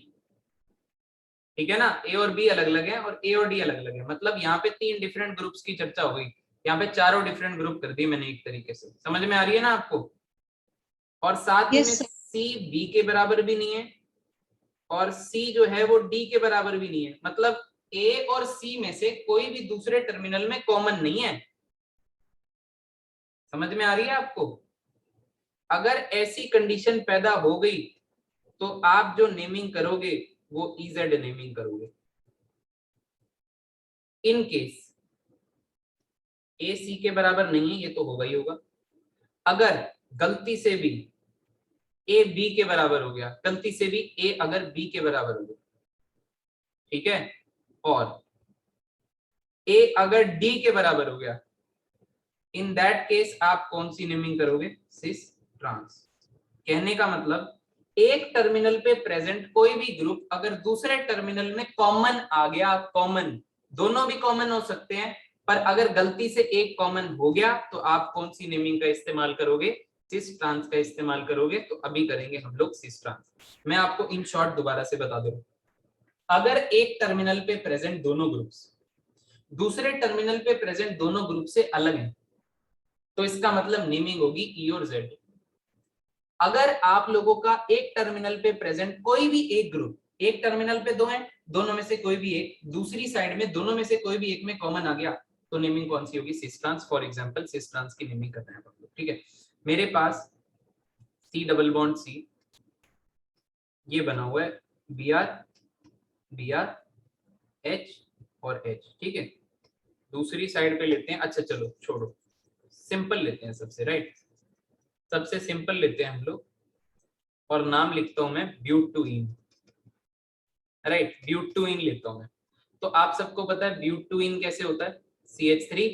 ठीक है ना, A और B अलग अलग है और A और D अलग अलग है, मतलब यहाँ पे 3 डिफरेंट ग्रुप्स की चर्चा हो गई, यहाँ पे चारों डिफरेंट ग्रुप कर दी मैंने एक तरीके से। समझ में आ रही है ना आपको? और साथ ही में यस सर। C B के बराबर भी नहीं है और C जो है वो D के बराबर भी नहीं है, मतलब A और C में से कोई भी दूसरे टर्मिनल में कॉमन नहीं है। समझ में आ रही है आपको? अगर ऐसी कंडीशन पैदा हो गई तो आप जो नेमिंग करोगे वो EZ नेमिंग करोगे। इन केस A C के बराबर नहीं है, ये तो होगा ही होगा। अगर गलती से भी A B के बराबर हो गया, गलती से भी A अगर B के बराबर हो गया, ठीक है, और ए अगर डी के बराबर हो गया, इन दैट केस आप कौन सी नेमिंग करोगे? Cis trans. कहने का मतलब एक टर्मिनल पे प्रेजेंट कोई भी ग्रुप अगर दूसरे टर्मिनल में कॉमन आ गया, कॉमन, दोनों भी कॉमन हो सकते हैं, पर अगर गलती से एक कॉमन हो गया तो आप कौन सी नेमिंग का इस्तेमाल करोगे? सिस ट्रांस का इस्तेमाल करोगे। तो अभी करेंगे हम लोग सिस ट्रांस। मैं आपको इन शॉर्ट दोबारा से बता दूं, अगर एक टर्मिनल पे प्रेजेंट दोनों ग्रुप्स दूसरे टर्मिनल पे प्रेजेंट दोनों ग्रुप से अलग हैं, तो इसका मतलब नेमिंग होगी ई और जेड। अगर आप लोगों का एक टर्मिनल पे प्रेजेंट कोई भी एक ग्रुप, एक टर्मिनल पे दो हैं, दोनों में से कोई भी एक, दूसरी साइड में दोनों में से कोई भी एक में कॉमन आ गया, तो नेमिंग कौन सी होगी? Cis trans. For example cis trans की नेमिंग करते हैं आप लोग, ठीक है। मेरे पास सी डबल बॉन्ड सी ये बना हुआ है, बी आर एच और एच, ठीक है। दूसरी साइड पे लेते हैं, अच्छा चलो छोड़ो, सिंपल लेते हैं सबसे, राइट, सबसे सिंपल लेते हैं हम लोग, और नाम लिखता हूं मैं ब्यूटुइन, राइट, ब्यूटुइन लेता हूं मैं। तो आप सबको पता है ब्यूटुइन कैसे होता है? CH3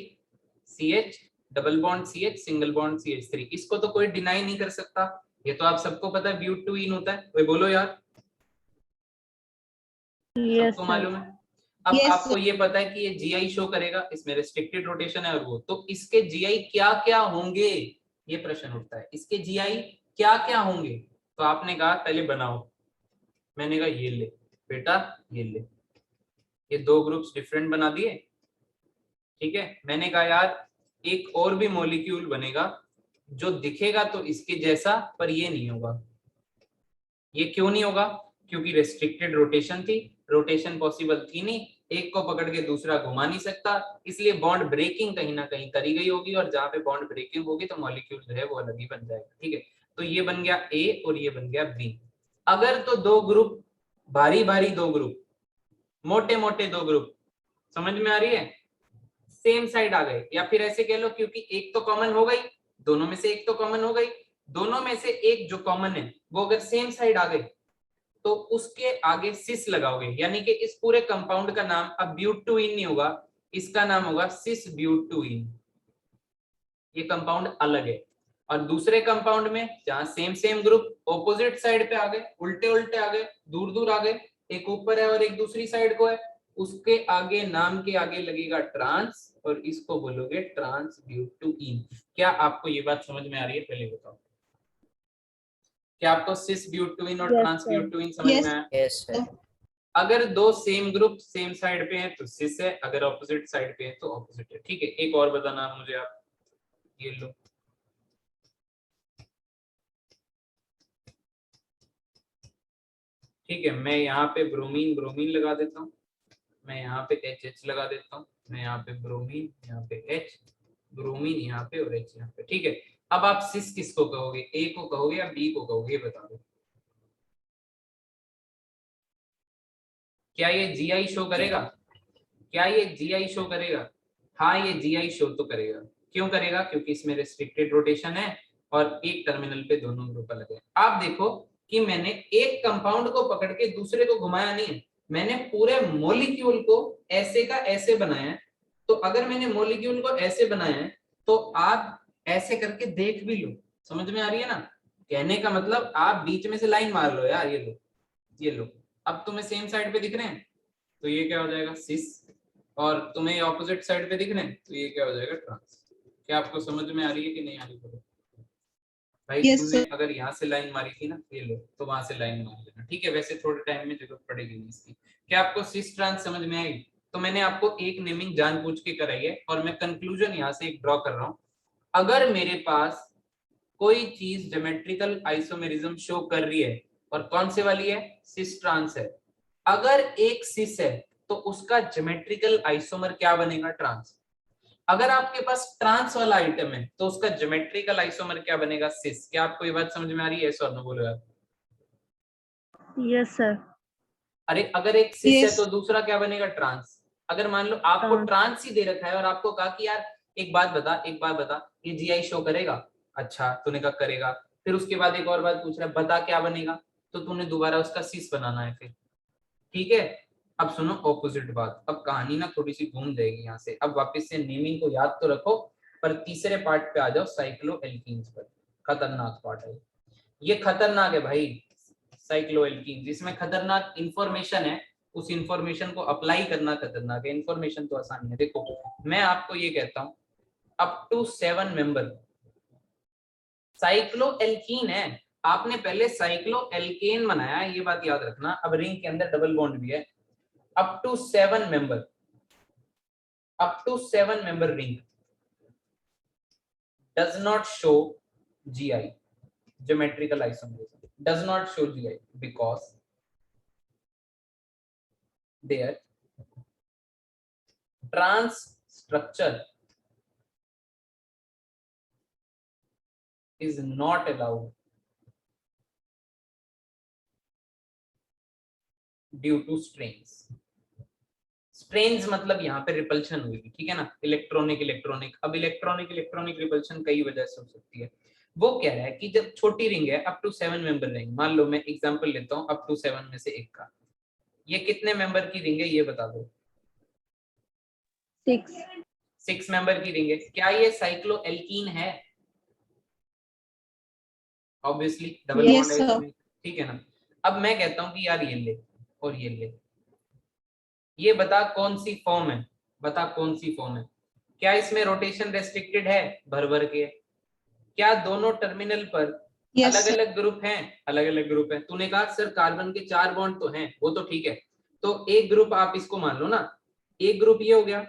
CH double bond CH single bond CH3, इसको तो कोई डिनाई नहीं कर सकता, ये तो आप सबको पता है ब्यूटुइन होता है। वही बोलो यार, सबको मालूम है। अब Yes, आपको ये पता है कि ये GI शो करेगा, इसमें रेस्ट्रिक्टेड रोटेशन है, और वो तो इसके GI क्या क्या होंगे, ये प्रश्न उठता है, इसके GI क्या क्या होंगे? तो आपने कहा पहले बनाओ, मैंने कहा ये ले बेटा, ये ले, ये दो ग्रुप्स डिफरेंट बना दिए, ठीक है। मैंने कहा यार एक और भी मॉलिक्यूल बनेगा जो दिखेगा तो इसके जैसा, पर ये नहीं होगा। ये क्यों नहीं होगा? क्योंकि रेस्ट्रिक्टेड रोटेशन थी, रोटेशन पॉसिबल थी नहीं, एक को पकड़ के दूसरा घुमा नहीं सकता, इसलिए बॉन्ड ब्रेकिंग कहीं ना कहीं करी गई होगी, और जहां पे बॉन्ड ब्रेकिंग होगी तो मॉलिक्यूल जो है वो अलग ही बन जाएगा, ठीक है। तो ये बन गया ए और ये बन गया बी। अगर तो दो ग्रुप, भारी भारी दो ग्रुप, मोटे मोटे दो ग्रुप, समझ में आ रही है, सेम साइड आ गए, या फिर ऐसे कह लो क्योंकि एक तो कॉमन हो गई, दोनों में से एक तो कॉमन हो गई, दोनों में से एक जो कॉमन है वो अगर सेम साइड आ गए तो उसके आगे सिस लगाओगे, यानी कि इस पूरे कंपाउंड का नाम अब ब्यूटुइन नहीं होगा, इसका नाम होगा सिस ब्यूटुइन। ये कंपाउंड अलग है। और दूसरे कंपाउंड में जहां same same group opposite side पे आ गए, उल्टे उल्टे आ गए, दूर दूर आ गए, एक ऊपर है और एक दूसरी साइड को है, उसके आगे नाम के आगे लगेगा ट्रांस, और इसको बोलोगे ट्रांस ब्यूटुइन। क्या आपको ये बात समझ में आ रही है? पहले बताओ, क्या आपको सिस ब्यूटुइन और ट्रांस ब्यूटुइन समझ Yes. में आया? Yes, sir. अगर दो सेम ग्रुप सेम साइड पे हैं तो सिस है, अगर ऑपोजिट साइड पे है तो ऑपोजिट है, ठीक है। एक और बताना मुझे आप, ये लो, ठीक है, मैं यहाँ पे ब्रोमीन ब्रोमीन लगा देता हूँ, मैं यहाँ पे HH लगा देता हूँ, मैं यहाँ पे ब्रोमीन, यहाँ पे H, ब्रोमीन यहाँ पे और H यहाँ पे, ठीक है। अब आप सिस किसको कहोगे? ए को कहोगे या बी को कहोगे? बता दो, क्या ये GI शो करेगा? क्या ये GI शो करेगा? हाँ, ये GI शो तो करेगा। क्यों करेगा? क्योंकि इसमें रेस्ट्रिक्टेड रोटेशन है और एक टर्मिनल पे दोनों ग्रुप अलग है। आप देखो कि मैंने एक कंपाउंड को पकड़ के दूसरे को घुमाया नहीं है, मैंने पूरे मॉलिक्यूल को ऐसे का ऐसे बनाया है। तो अगर मैंने मॉलिक्यूल को ऐसे बनाया है तो आप ऐसे करके देख भी लो, समझ में आ रही है ना? कहने का मतलब आप बीच में से लाइन मार लो यार, ये लो, ये लो, अब तुम्हें सेम साइड पे दिख रहे हैं तो ये क्या हो जाएगा? सिस, और तुम्हें ऑपोजिट साइड पे दिख रहे हैं तो ये क्या हो जाएगा? ट्रांस। क्या आपको समझ में आ रही है कि नहीं आ रही? बोलो भाई। Yes, तुमने sir. अगर यहाँ से लाइन मारी थी ना, ये लो, तो वहां से लाइन मार लेना, ठीक है। वैसे थोड़े टाइम में जरूरत पड़ेगी नहीं इसकी। क्या आपको सिस ट्रांस समझ में आई? तो मैंने आपको एक नेमिंग जानबूझ के कराई है, और मैं कंक्लूजन यहाँ से एक ड्रॉ कर रहा हूँ। अगर मेरे पास कोई चीज ज्योमेट्रिकल आइसोमेरिज्म शो कर रही है, और कौन से वाली है? सिस ट्रांस है। अगर एक सिस है तो उसका ज्योमेट्रिकल आइसोमर क्या बनेगा? ट्रांस। अगर आपके पास ट्रांस वाला आइटम है तो उसका ज्योमेट्रिकल आइसोमर क्या बनेगा? सिस। क्या आपको ये बात समझ में आ रही है? यस और नो बोलो यार। Yes sir. अरे अगर एक सिस है Yes. तो दूसरा क्या बनेगा? ट्रांस। अगर मान लो आपको ट्रांस। ट्रांस ही दे रखा है और आपको कहा कि यार एक बात बता, ये GI शो करेगा? अच्छा, तूने कहा करेगा। फिर उसके बाद एक और बात पूछ रहा है, बता क्या बनेगा? तो तूने दोबारा उसका सिस बनाना है फिर, ठीक है। अब सुनो ऑपोजिट बात, अब कहानी ना थोड़ी सी घूम जाएगी यहाँ से। अब वापस से नेमिंग को याद तो रखो, पर तीसरे पार्ट पे आ जाओ, साइक्लोएल्कीन्स पर। खतरनाक पार्ट है ये, खतरनाक है भाई साइक्लोएल्कीन्स। इसमें खतरनाक इंफॉर्मेशन है, उस इंफॉर्मेशन को अप्लाई करना खतरनाक है। इंफॉर्मेशन तो आसान है। देखो मैं आपको ये कहता हूँ, अप टू 7 मेंबर साइक्लोएल्कीन है। आपने पहले साइक्लोएल्केन बनाया, ये बात याद रखना। अब रिंग के अंदर डबल बॉन्ड भी है। Up to 7 member, up to 7 member ring does not show GI, geometrical isomerism, does not show GI because their trans structure is not allowed due to strains. Strains मतलब यहाँ पे repulsion हुई, ठीक है ना, electronic electronic. अब electronic electronic repulsion कई वजह से हो सकती है। वो कह रहा है कि जब छोटी रिंग है, अप टू 7 मेंबर रिंग, मान लो मैं एग्जांपल लेता हूँ अप टू 7 में से एक का, ये कितने मेंबर की रिंग है ये बता दो। 6 मेंबर की रिंग है। क्या ये साइक्लोएल्कीन है? ऑब्वियसली डबल Yes, बॉन्ड है sir. इसमें, ठीक है ना। अब मैं कहता हूँ कि यार ये ले और ये ले, ये बता कौन सी फॉर्म है, बता कौन सी फॉर्म है। क्या इसमें रोटेशन रेस्ट्रिक्टेड है भर भर के? क्या दोनों टर्मिनल पर Yes, अलग sir. अलग ग्रुप हैं? अलग अलग ग्रुप हैं। तूने कहा सर कार्बन के 4 बॉन्ड तो हैं, वो तो ठीक है। तो एक ग्रुप आप इसको मान लो ना, एक ग्रुप ये हो गया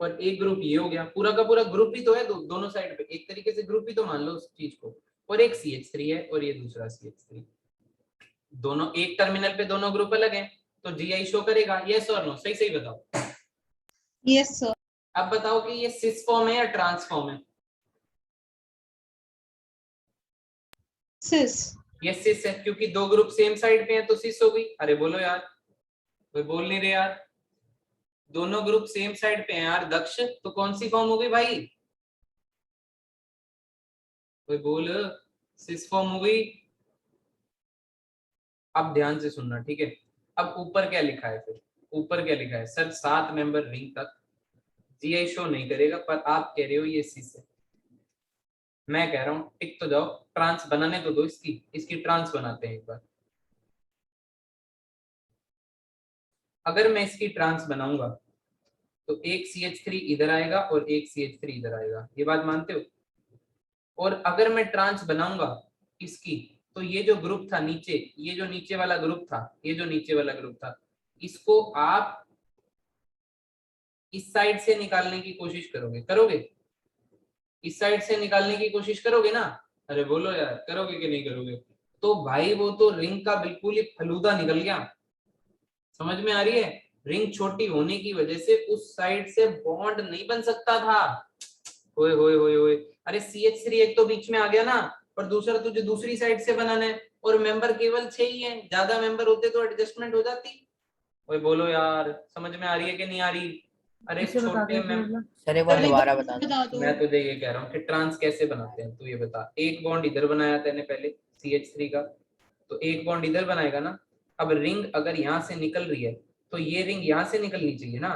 और एक ग्रुप ये हो गया, पूरा का पूरा ग्रुप ही तो है दोनों साइड पे, एक तरीके से ग्रुप ही तो मान लो उस चीज को। और एक CH3 है और ये दूसरा CH3, दोनों एक टर्मिनल पे दोनों ग्रुप अलग हैं, तो GI शो करेगा। यस और नो? सही सही बताओ। Yes, sir. अब बताओ कि ये सिस फॉर्म है या ट्रांस फॉर्म है? Cis. ये सिस है, क्योंकि दो ग्रुप सेम साइड पे हैं तो सिस हो गई। अरे बोलो यार, कोई बोल नहीं रहे यार। दोनों ग्रुप सेम साइड पे हैं यार दक्ष, तो कौन सी फॉर्म हो गई भाई? कोई बोल, सिस फॉर्म हो गई। अब ध्यान से सुनना, ठीक है। अब ऊपर क्या लिखा है फिर? ऊपर क्या लिखा है? सर 7 मेंबर रिंग तक GI शो नहीं करेगा, पर आप कह रहे हो ये सिस है। मैं कह रहा हूं टिक तो जाओ, ट्रांस बनाने तो दो इसकी ट्रांस बनाते हैं एक बार। अगर मैं इसकी ट्रांस बनाऊंगा तो एक CH3 इधर आएगा और एक CH3 इधर आएगा, ये बात मानते हो? और अगर मैं ट्रांस बनाऊंगा इसकी, तो ये जो ग्रुप था नीचे, ये जो नीचे वाला ग्रुप था, ये जो नीचे वाला ग्रुप था, इसको आप इस साइड से निकालने की कोशिश करोगे? इस साइड से निकालने की कोशिश करोगे ना? अरे बोलो यार, करोगे कि नहीं करोगे? तो भाई वो तो रिंग का बिल्कुल ही फलूदा निकल गया। समझ में आ रही है? रिंग छोटी होने की वजह से उस साइड से बॉन्ड नहीं बन सकता था। होए होए होए होए, अरे CH3 एक तो बीच में आ गया ना, पर दूसरा तुझे दूसरी साइड से बनाना है, और मेंबर केवल 6 ही है, ज्यादा मेंबर होते तो एडजस्टमेंट हो जाती। ओए बोलो यार, समझ में आ रही है कि नहीं आ रही? अरे इसे बता छोटे दो में सर एक बार सर, एक दोबारा बार बता दो। बता दो। मैं तुझे ये कह रहा हूँ कि ट्रांस कैसे बनाते हैं, तू ये बता। एक बॉन्ड इधर बनाया तेने पहले CH3 का, तो एक बॉन्ड इधर बनाएगा ना। अब रिंग अगर यहाँ से निकल रही है, तो ये रिंग यहाँ से निकलनी चाहिए ना,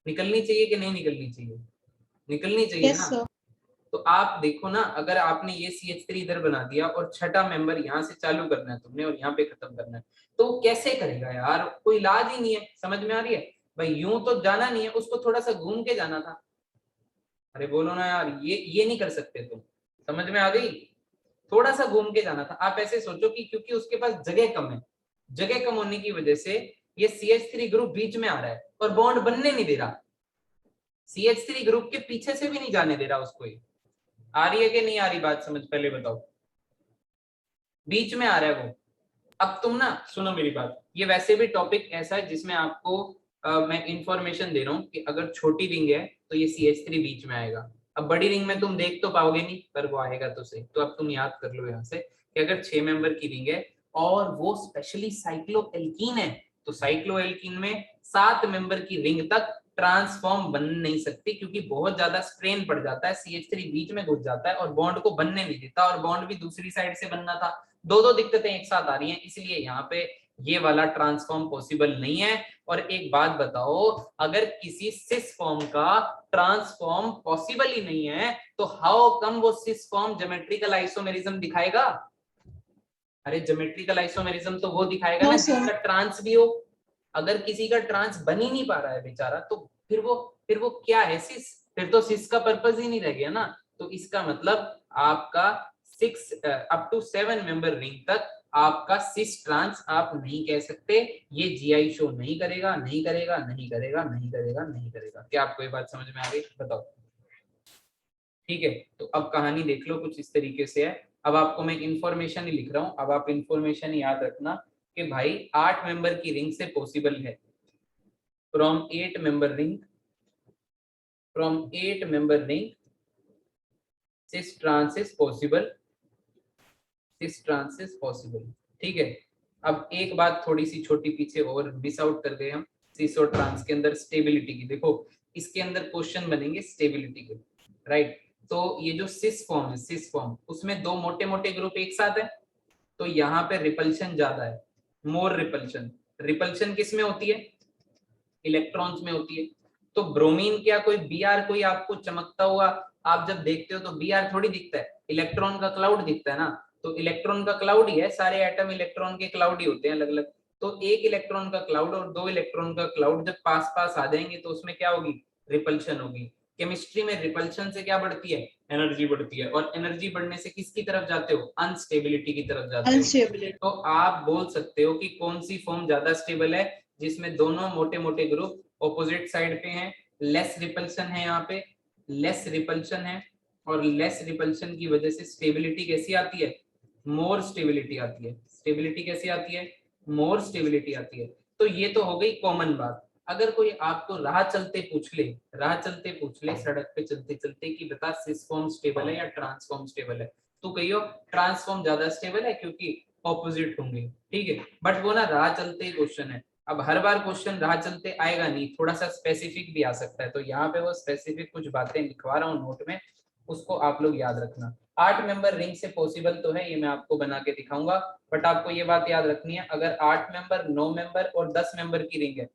निकलनी चाहिए कि नहीं निकलनी चाहिए? निकलनी चाहिए Yes, ना। sir. तो आप देखो ना, अगर आपने ये CH3 इधर बना दिया और छठा मेंबर यहाँ से चालू करना है तुमने और यहाँ पे खत्म करना है, तो कैसे करेगा यार? कोई इलाज ही नहीं है। समझ में आ रही है भाई? यूं तो जाना नहीं है, उसको थोड़ा सा घूम के जाना था। अरे बोलो ना यार, ये नहीं कर सकते तुम? समझ में आ गई? थोड़ा सा घूम के जाना था। आप ऐसे सोचो कि क्योंकि उसके पास जगह कम है, जगह कम होने की वजह से ये CH3 ग्रुप बीच में आ रहा है और बॉन्ड बनने नहीं दे रहा। CH3 ग्रुप के पीछे से भी नहीं जाने दे रहा उसको। ये आ रही है कि नहीं आ रही बात समझ? पहले बताओ। बीच में आ रहा है वो। अब तुम ना सुनो मेरी बात, ये वैसे भी टॉपिक ऐसा है जिसमें आपको मैं इंफॉर्मेशन दे रहा हूँ कि अगर छोटी रिंग है तो ये CH3 बीच में आएगा। अब बड़ी रिंग में तुम देख तो पाओगे नहीं, पर वो आएगा तो सही। तो अब तुम याद कर लो यहाँ से कि अगर 6 मेंबर की रिंग है और वो स्पेशली साइक्लोएल्कीन है, तो साइक्लोएल्कीन में 7 मेंबर की रिंग तक ट्रांसफॉर्म बन नहीं सकती, क्योंकि बहुत ज्यादा स्ट्रेन पड़ जाता है, CH3 बीच में घुस जाता है और बॉन्ड को बनने नहीं देता, और बॉन्ड भी दूसरी साइड से बनना था। दो दिक्कतें एक साथ आ रही हैं, इसलिए यहाँ पे ये वाला ट्रांसफॉर्म पॉसिबल नहीं है। और एक बात बताओ, अगर किसी सिस फॉर्म का ट्रांसफॉर्म पॉसिबल ही नहीं है तो हाउ कम वो सिस फॉर्म ज्योमेट्रिकल आइसोमेरिज्म दिखाएगा? अरे ज्योमेट्रिकल आइसोमेरिज्म तो वो दिखाएगा हाँ, ना सर। जिसका ट्रांस भी हो। अगर किसी का ट्रांस बन ही नहीं पा रहा है बेचारा, तो फिर वो क्या है सिस? फिर तो सिस का पर्पस ही नहीं रह गया ना। तो इसका मतलब आपका 6 अप टू 7 मेंबर रिंग तक आपका सिस ट्रांस आप नहीं कह सकते। ये जीआई शो नहीं करेगा, नहीं करेगा, नहीं करेगा, नहीं करेगा, नहीं करेगा। क्या आपको ये बात समझ में आ गई? बताओ। ठीक है, तो अब कहानी देख लो, कुछ इस तरीके से है। अब आपको मैं इंफॉर्मेशन ही लिख रहा हूं, अब आप इंफॉर्मेशन याद रखना कि भाई 8 मेंबर की रिंग से पॉसिबल है। From 8 member ring, from 8 member ring cis trans is possible, cis trans is possible. ठीक है, अब एक बात थोड़ी सी छोटी पीछे और मिस आउट कर गए हम सिस और ट्रांस के अंदर, स्टेबिलिटी की। देखो इसके अंदर क्वेश्चन बनेंगे स्टेबिलिटी के, राइट? तो ये जो सिस फॉर्म है, सिस फॉर्म, उसमें दो मोटे मोटे ग्रुप एक साथ है, तो यहाँ पे रिपल्शन ज्यादा है, मोर रिपल्शन। रिपल्शन किस में होती है? इलेक्ट्रॉन्स में होती है। तो ब्रोमीन क्या कोई बीआर कोई आपको चमकता हुआ आप जब देखते हो तो बीआर थोड़ी दिखता है, इलेक्ट्रॉन का क्लाउड दिखता है ना। तो इलेक्ट्रॉन का क्लाउड ही है, सारे एटम इलेक्ट्रॉन के क्लाउड ही होते हैं अलग अलग। तो एक इलेक्ट्रॉन का क्लाउड और दो इलेक्ट्रॉन का क्लाउड जब पास पास आ जाएंगे तो उसमें क्या होगी? रिपल्शन होगी। केमिस्ट्री में रिपल्शन से क्या बढ़ती है? एनर्जी बढ़ती है। और एनर्जी बढ़ने से किसकी तरफ जाते हो? अनस्टेबिलिटी की तरफ जाते हो। अनस्टेबिलिटी। तो आप बोल सकते हो कि कौन सी फॉर्म ज्यादा स्टेबल है? जिसमें दोनों मोटे मोटे ग्रुप ऑपोजिट साइड पे हैं, लेस रिपल्शन है, यहाँ पे लेस रिपल्शन है। और लेस रिपल्शन की वजह से स्टेबिलिटी कैसी आती है? मोर स्टेबिलिटी आती है। स्टेबिलिटी कैसी आती है? मोर स्टेबिलिटी आती है। तो ये तो हो गई कॉमन बात। अगर कोई आपको राह चलते पूछ ले, राह चलते पूछ ले सड़क पे चलते चलते कि बता सिस फॉर्म स्टेबल है या ट्रांसफॉर्म स्टेबल है, तो कहियो ट्रांसफॉर्म ज्यादा स्टेबल है क्योंकि ऑपोजिट होंगे। ठीक है, बट वो ना राह चलते क्वेश्चन है। अब हर बार क्वेश्चन राह चलते आएगा नहीं, थोड़ा सा स्पेसिफिक भी आ सकता है। तो यहाँ पे वो स्पेसिफिक कुछ बातें लिखवा रहा हूँ नोट में, उसको आप लोग याद रखना। 8 मेंबर रिंग से पॉसिबल तो है, ये मैं आपको बना के दिखाऊंगा। बट आपको ये बात याद रखनी है, अगर 8 मेंबर, 9 मेंबर और 10 मेंबर की रिंग है,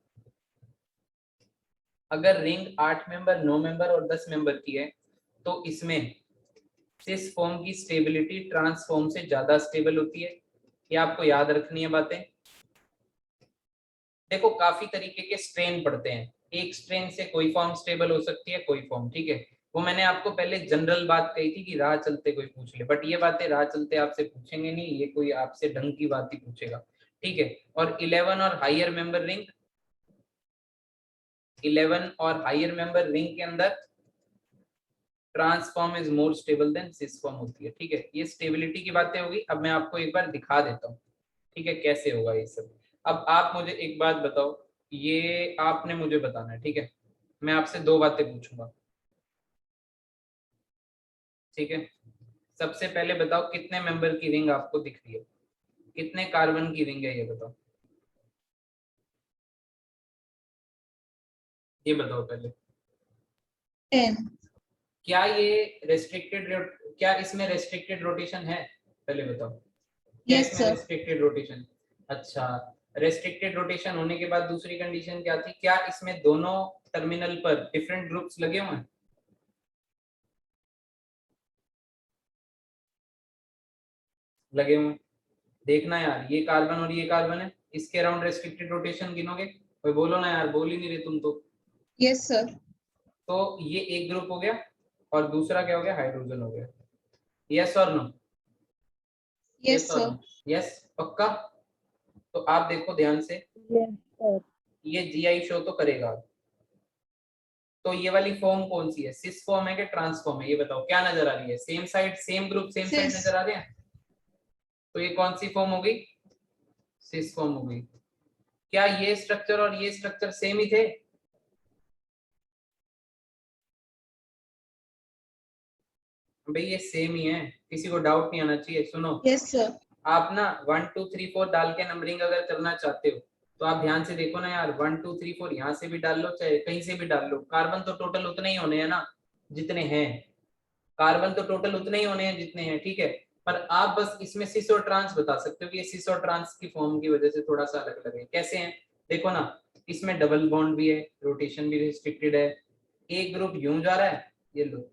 अगर रिंग 8 मेंबर, 9 मेंबर और 10 मेंबर की है, तो इसमें सिस फॉर्म की स्टेबिलिटी ट्रांसफॉर्म से ज्यादा स्टेबल होती है। ये आपको याद रखनी है बातें। देखो काफी तरीके के स्ट्रेन पड़ते हैं, एक स्ट्रेन से कोई फॉर्म स्टेबल हो सकती है, कोई फॉर्म। ठीक है, वो मैंने आपको पहले जनरल बात कही थी कि राह चलते कोई पूछ ले, बट ये बातें राह चलते आपसे पूछेंगे नहीं, ये कोई आपसे ढंग की बात ही पूछेगा। ठीक है, और 11 और हायर मेंबर रिंग, 11 और हायर मेंबर रिंग के अंदर transform is more stable than cis form होती है। ठीक है, ये स्टेबिलिटी की बातें होगी। अब मैं आपको एक बार दिखा देता हूँ, ठीक है, कैसे होगा ये सब। अब आप मुझे एक बात बताओ, ये आपने मुझे बताना है, ठीक है? मैं आपसे दो बातें पूछूंगा, ठीक है? सबसे पहले बताओ कितने मेंबर की रिंग आपको दिख रही है, कितने कार्बन की रिंग है ये बताओ, ये बताओ पहले। 10। क्या ये रेस्ट्रिक्टेड, क्या इसमें रेस्ट्रिक्टेड रोटेशन है? पहले बताओ, क्या यस इसमें सर। Restricted rotation? अच्छा, रेस्ट्रिक्टेड रोटेशन होने के बाद दूसरी कंडीशन क्या थी? क्या इसमें दोनों टर्मिनल पर डिफरेंट ग्रुप्स लगे हुए हैं? लगे हुए हैं। देखना यार, ये कार्बन और ये कार्बन है, इसके अराउंड रेस्ट्रिक्टेड रोटेशन गिनोगे? कोई बोलो ना यार, बोल ही नहीं रहे तुम तो। Yes sir. तो ये एक ग्रुप हो गया और दूसरा क्या हो गया? हाइड्रोजन हो गया। यस और नो? यस यस और सर। नो? यस, पक्का? तो आप देखो ध्यान से, Yes, sir. ये जीआई शो तो करेगा। तो ये वाली फॉर्म कौन सी है? सिस फॉर्म है कि ट्रांसफॉर्म है? ये बताओ, क्या नजर आ रही है? Same side, same group, same side cis. नजर आ रहे हैं? तो ये कौन सी फॉर्म हो गई? सिस फॉर्म हो गई। क्या ये स्ट्रक्चर और ये स्ट्रक्चर सेम ही थे? भाई ये सेम ही है, किसी को डाउट नहीं आना चाहिए। सुनो, यस सर। आप ना 1 2 3 4 डाल के नंबरिंग अगर करना चाहते हो तो आप ध्यान से देखो ना यार, 1 2 3 4 यहाँ से भी डाल लो चाहे कहीं से भी डाल लो, कार्बन तो टोटल उतने ही होने हैं ना जितने हैं। कार्बन तो टोटल उतने ही होने हैं जितने हैं, ठीक है? पर आप बस इसमें सिस और ट्रांस बता सकते हो कि ये सिस और ट्रांस की फॉर्म की वजह से थोड़ा सा अलग अलग है। कैसे हैं देखो ना, इसमें डबल बॉन्ड भी है, रोटेशन भी रिस्ट्रिक्टेड है, एक ग्रुप यूं जा रहा है, ये लो,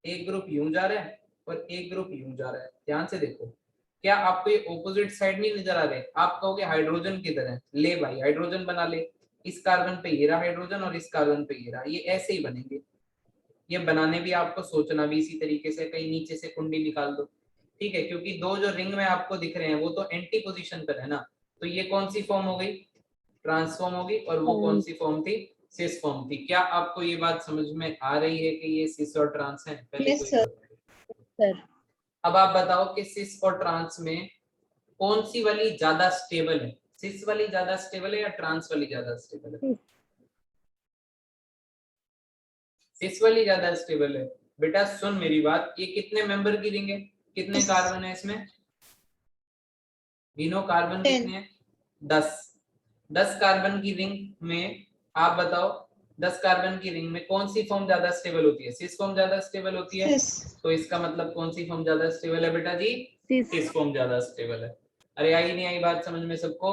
एक ग्रुप यूं जा रहा है और एक ग्रुप यूं जा रहा है। ध्यान से देखो, क्या आपको ये ऑपोजिट साइड नहीं नजर आ रहे? आप कहोगे हाइड्रोजन किधर है, ले भाई हाइड्रोजन बना ले, इस कार्बन पे ये रहा हाइड्रोजन और इस कार्बन पे ये रहा, ये ऐसे ही बनेंगे। ये बनाने भी आपको सोचना भी इसी तरीके से, कहीं नीचे से कुंडी निकाल दो, ठीक है, क्योंकि दो जो रिंग में आपको दिख रहे हैं वो तो एंटी पोजीशन पर है ना, तो ये कौन सी फॉर्म हो गई, ट्रांसफॉर्म होगी, और वो कौन सी फॉर्म थी, सिस फॉर्म थी। क्या आपको ये बात समझ में आ रही है कि ये सिस और ट्रांस है? पहले Yes, कोई sir. बताए। अब आप बताओ कि सिस और ट्रांस में कौन सी वाली ज्यादा स्टेबल है, सिस वाली ज्यादा स्टेबल है या ट्रांस वाली ज्यादा स्टेबल है? सिस वाली ज्यादा स्टेबल है। बेटा सुन मेरी बात, ये कितने मेंबर की रिंग है, कितने कार्बन है इसमें, तीनों कार्बन 10. कितने हैं, 10। 10 कार्बन की रिंग में आप बताओ, 10 कार्बन की रिंग में कौन सी फॉर्म ज्यादा स्टेबल होती है, सिस फॉर्म ज्यादा स्टेबल होती है। Yes. तो इसका मतलब कौन सी फॉर्म ज्यादा स्टेबल है बेटा जी, सिस फॉर्म ज्यादा स्टेबल है। अरे आई नहीं आई बात समझ में सबको?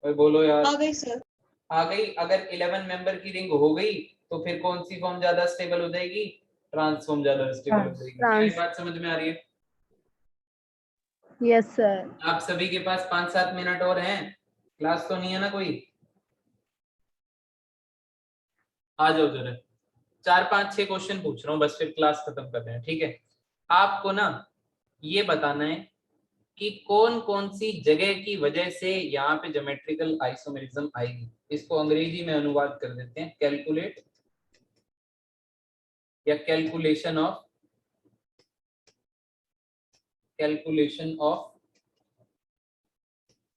ओए बोलो यार। आ गई सर। आ गई। अगर 11 मेंबर की रिंग हो गई तो फिर कौन सी फॉर्म ज्यादा स्टेबल हो जाएगी, ट्रांस फॉर्म ज्यादा स्टेबल हो जाएगी। क्या ये बात समझ में आ रही है? Yes sir. आप सभी के पास 5-7 मिनट और हैं, क्लास तो नहीं है ना कोई? आ जाओ जरा, 4-5-6 क्वेश्चन पूछ रहा हूँ बस, फिर क्लास खत्म कर रहे हैं, ठीक है। आपको ना ये बताना है कि कौन कौन सी जगह की वजह से यहाँ पे ज्योमेट्रिकल आइसोमेरिज्म आएगी। इसको अंग्रेजी में अनुवाद कर देते हैं, कैलकुलेट या कैलकुलेशन ऑफ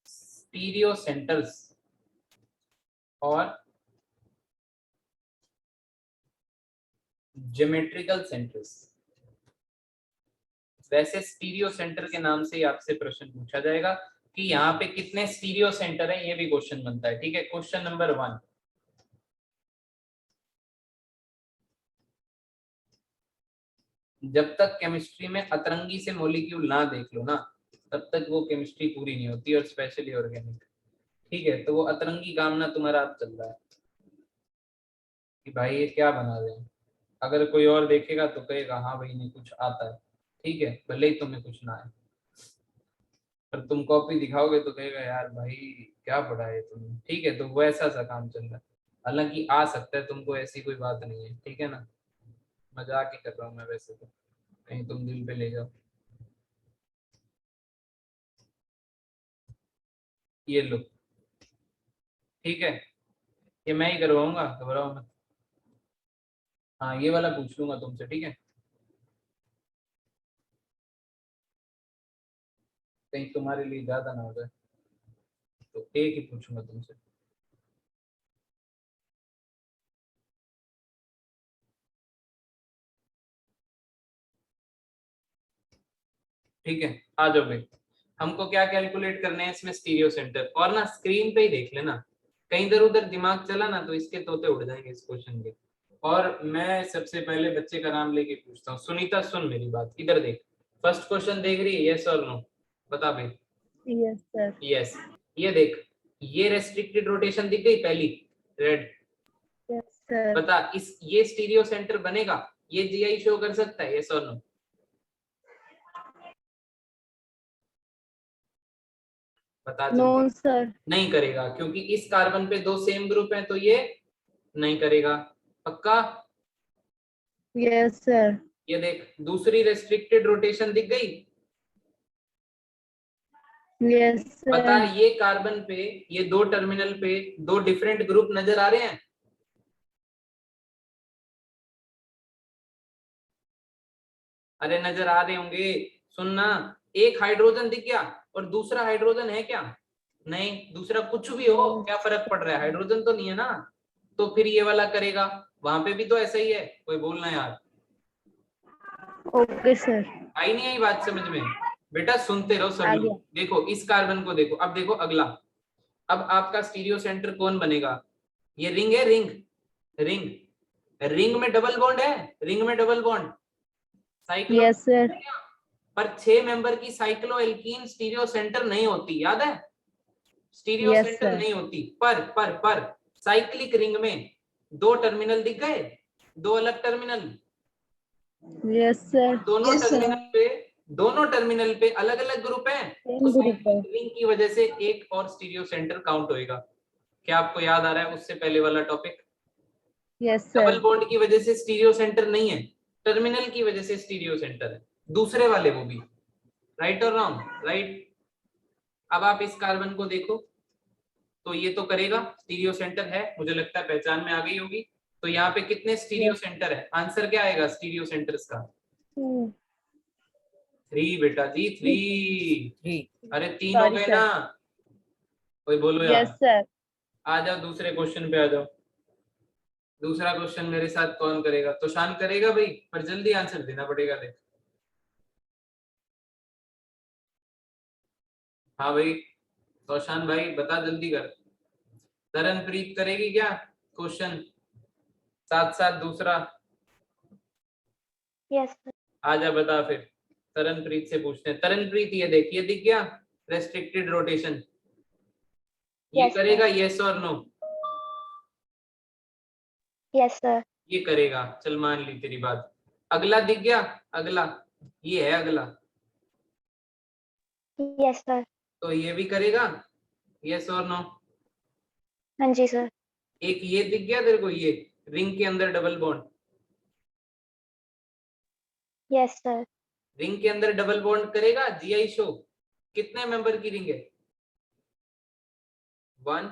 स्टीरियो सेंटर्स और ज्योमेट्रिकल सेंटर्स। वैसे स्टीरियो सेंटर के नाम से ही आपसे प्रश्न पूछा जाएगा कि यहाँ पे कितने स्टीरियो सेंटर है, ये भी क्वेश्चन बनता है, ठीक है। क्वेश्चन नंबर 1, जब तक केमिस्ट्री में अतरंगी से मॉलिक्यूल ना देख लो ना, तब तक वो केमिस्ट्री पूरी नहीं होती, और स्पेशली ऑर्गेनिक, ठीक है। तो वो अतरंगी काम ना तुम्हारा अब चल रहा है कि भाई ये क्या बना रहे हैं। अगर कोई और देखेगा तो कहेगा हाँ भाई नहीं कुछ आता है, ठीक है, भले ही तुम्हें कुछ ना आए, पर तुम कॉपी दिखाओगे तो कहेगा यार भाई क्या पढ़ा है तुमने, ठीक है। तो वो ऐसा सा काम चल रहा है, हालांकि आ सकता है तुमको, ऐसी कोई बात नहीं है, ठीक है ना, मजाक ही कर रहा हूँ मैं वैसे तो, कहीं तुम दिल पे ले जाओ। ये लो, ठीक है, ये मैं ही करवाऊंगा, घबराओ मत। हाँ ये वाला पूछ लूंगा तुमसे, ठीक है, कहीं तुम्हारे लिए ज्यादा ना हो जाए, तो एक ही पूछूंगा तुमसे। ठीक है, आ जाओ भाई। हमको क्या कैलकुलेट करने हैं इसमें, स्टीरियो सेंटर, और ना स्क्रीन पे ही देख लेना, कहीं इधर उधर दिमाग चला ना तो इसके तोते उड़ जाएंगे इस क्वेश्चन के। और मैं सबसे पहले बच्चे का नाम लेके पूछता हूँ, सुनीता सुन मेरी बात, इधर देख, फर्स्ट क्वेश्चन देख रही है, यस और नो, बता भाई। Yes sir. यस, ये देख, ये रेस्ट्रिक्टेड रोटेशन दिख गई पहली, रेड, यस सर। बता इस ये स्टीरियो सेंटर बनेगा, ये जीआई शो कर सकता है, यस और नो? बता नो जल्दी। सर। नहीं करेगा, क्योंकि इस कार्बन पे 2 सेम ग्रुप हैं, तो ये नहीं करेगा, पक्का? Yes sir. ये देख, दूसरी रेस्ट्रिक्टेड रोटेशन दिख गई, यस बता सर। ये कार्बन पे, ये 2 टर्मिनल पे 2 डिफरेंट ग्रुप नजर आ रहे हैं? अरे नजर आ रहे होंगे, सुनना, एक हाइड्रोजन दिख गया और दूसरा हाइड्रोजन है क्या? नहीं, दूसरा कुछ भी हो क्या फर्क पड़ रहा है, हाइड्रोजन तो नहीं है ना, तो फिर ये वाला करेगा। वहां पे भी तो ऐसा ही है, कोई बोलना यार। Okay sir. आई नहीं आई बात समझ में? बेटा सुनते रहो सब आ लोग। गया। देखो इस कार्बन को देखो, अब देखो अगला, अब आपका स्टीरियो सेंटर कौन बनेगा? ये रिंग है, रिंग, रिंग, रिंग में डबल बॉन्ड है, रिंग में double bond, cyclo, yes sir. पर 6 मेंबर की साइक्लोएल्कीन स्टीरियो सेंटर नहीं होती, याद है? Stereo Yes, centre sir. नहीं होती। पर साइक्लिक रिंग में 2 टर्मिनल दिख गए, 2 अलग terminal, Yes, sir. Yes, sir. दोनों टर्मिनल पे अलग अलग ग्रुप हैं, Same तो group है. साइक्लिक रिंग की वजह से एक और स्टीरियो सेंटर काउंट होएगा। क्या आपको याद आ रहा है उससे पहले वाला topic? Yes, double sir. Bond की वजह से स्टीरियो सेंटर नहीं है, टर्मिनल की वजह से स्टीरियो सेंटर है, दूसरे वाले वो भी। राइट और रॉन्ग? राइट। अब आप इस कार्बन को देखो, तो ये तो करेगा, स्टीरियो सेंटर है, मुझे लगता है पहचान में आ गई होगी। तो यहाँ पे कितने स्टीरियो सेंटर है? आंसर क्या आएगा स्टीरियो सेंटर्स का? 3 बेटा जी, 3। अरे 3 हो Sorry, गए sir. ना, कोई बोलो Yes, यार। sir. आ जाओ दूसरे क्वेश्चन पे आ जाओ। दूसरा क्वेश्चन मेरे साथ कौन करेगा? तो शान करेगा भाई, पर जल्दी आंसर देना पड़ेगा। देख, हाँ भाई तोशान भाई बता, जल्दी कर। तरनप्रीत करेगी क्या क्वेश्चन साथ साथ दूसरा? Yes sir. आजा बता फिर, तरनप्रीत से पूछते हैं। तरनप्रीत ये देख, ये दिख गया रेस्ट्रिक्टेड रोटेशन, ये Yes, करेगा यस और नो? Yes sir. ये करेगा, चल मान ली तेरी बात। अगला दिख गया? अगला ये है अगला, यस सर। तो ये भी करेगा यस और नो? हाँ जी सर। एक ये दिख गया तेरे को, ये रिंग के अंदर double bond, yes sir. Ring के अंदर डबल बॉन्ड करेगा जीआई शो? कितने मेंबर की रिंग है? 1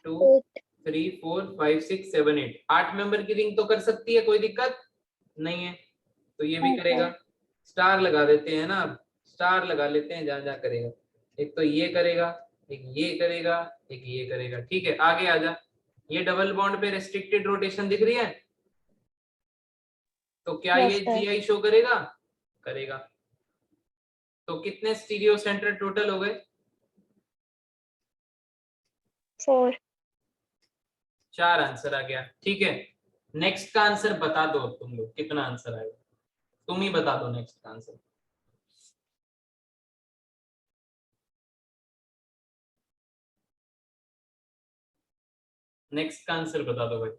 2 3 4 5 6 7 8, 8 मेंबर की रिंग तो कर सकती है, कोई दिक्कत नहीं है। तो ये भी हाँ, करेगा। स्टार लगा देते हैं ना, अब स्टार लगा लेते हैं जहां जहां करेगा। एक तो ये करेगा, एक ये करेगा, एक ये करेगा। ठीक है, आगे आ जा। ये डबल बॉन्ड पे रेस्ट्रिक्टेड रोटेशन दिख रही है, तो क्या Yes, ये sir. जीआई शो करेगा? करेगा। तो कितने स्टीरियो सेंटर टोटल हो गए? 4. 4 आंसर आ गया। ठीक है, नेक्स्ट का आंसर बता दो अब तुम लोग, कितना आंसर आएगा तुम ही बता दो नेक्स्ट का आंसर। नेक्स्ट का आंसर बता दो भाई।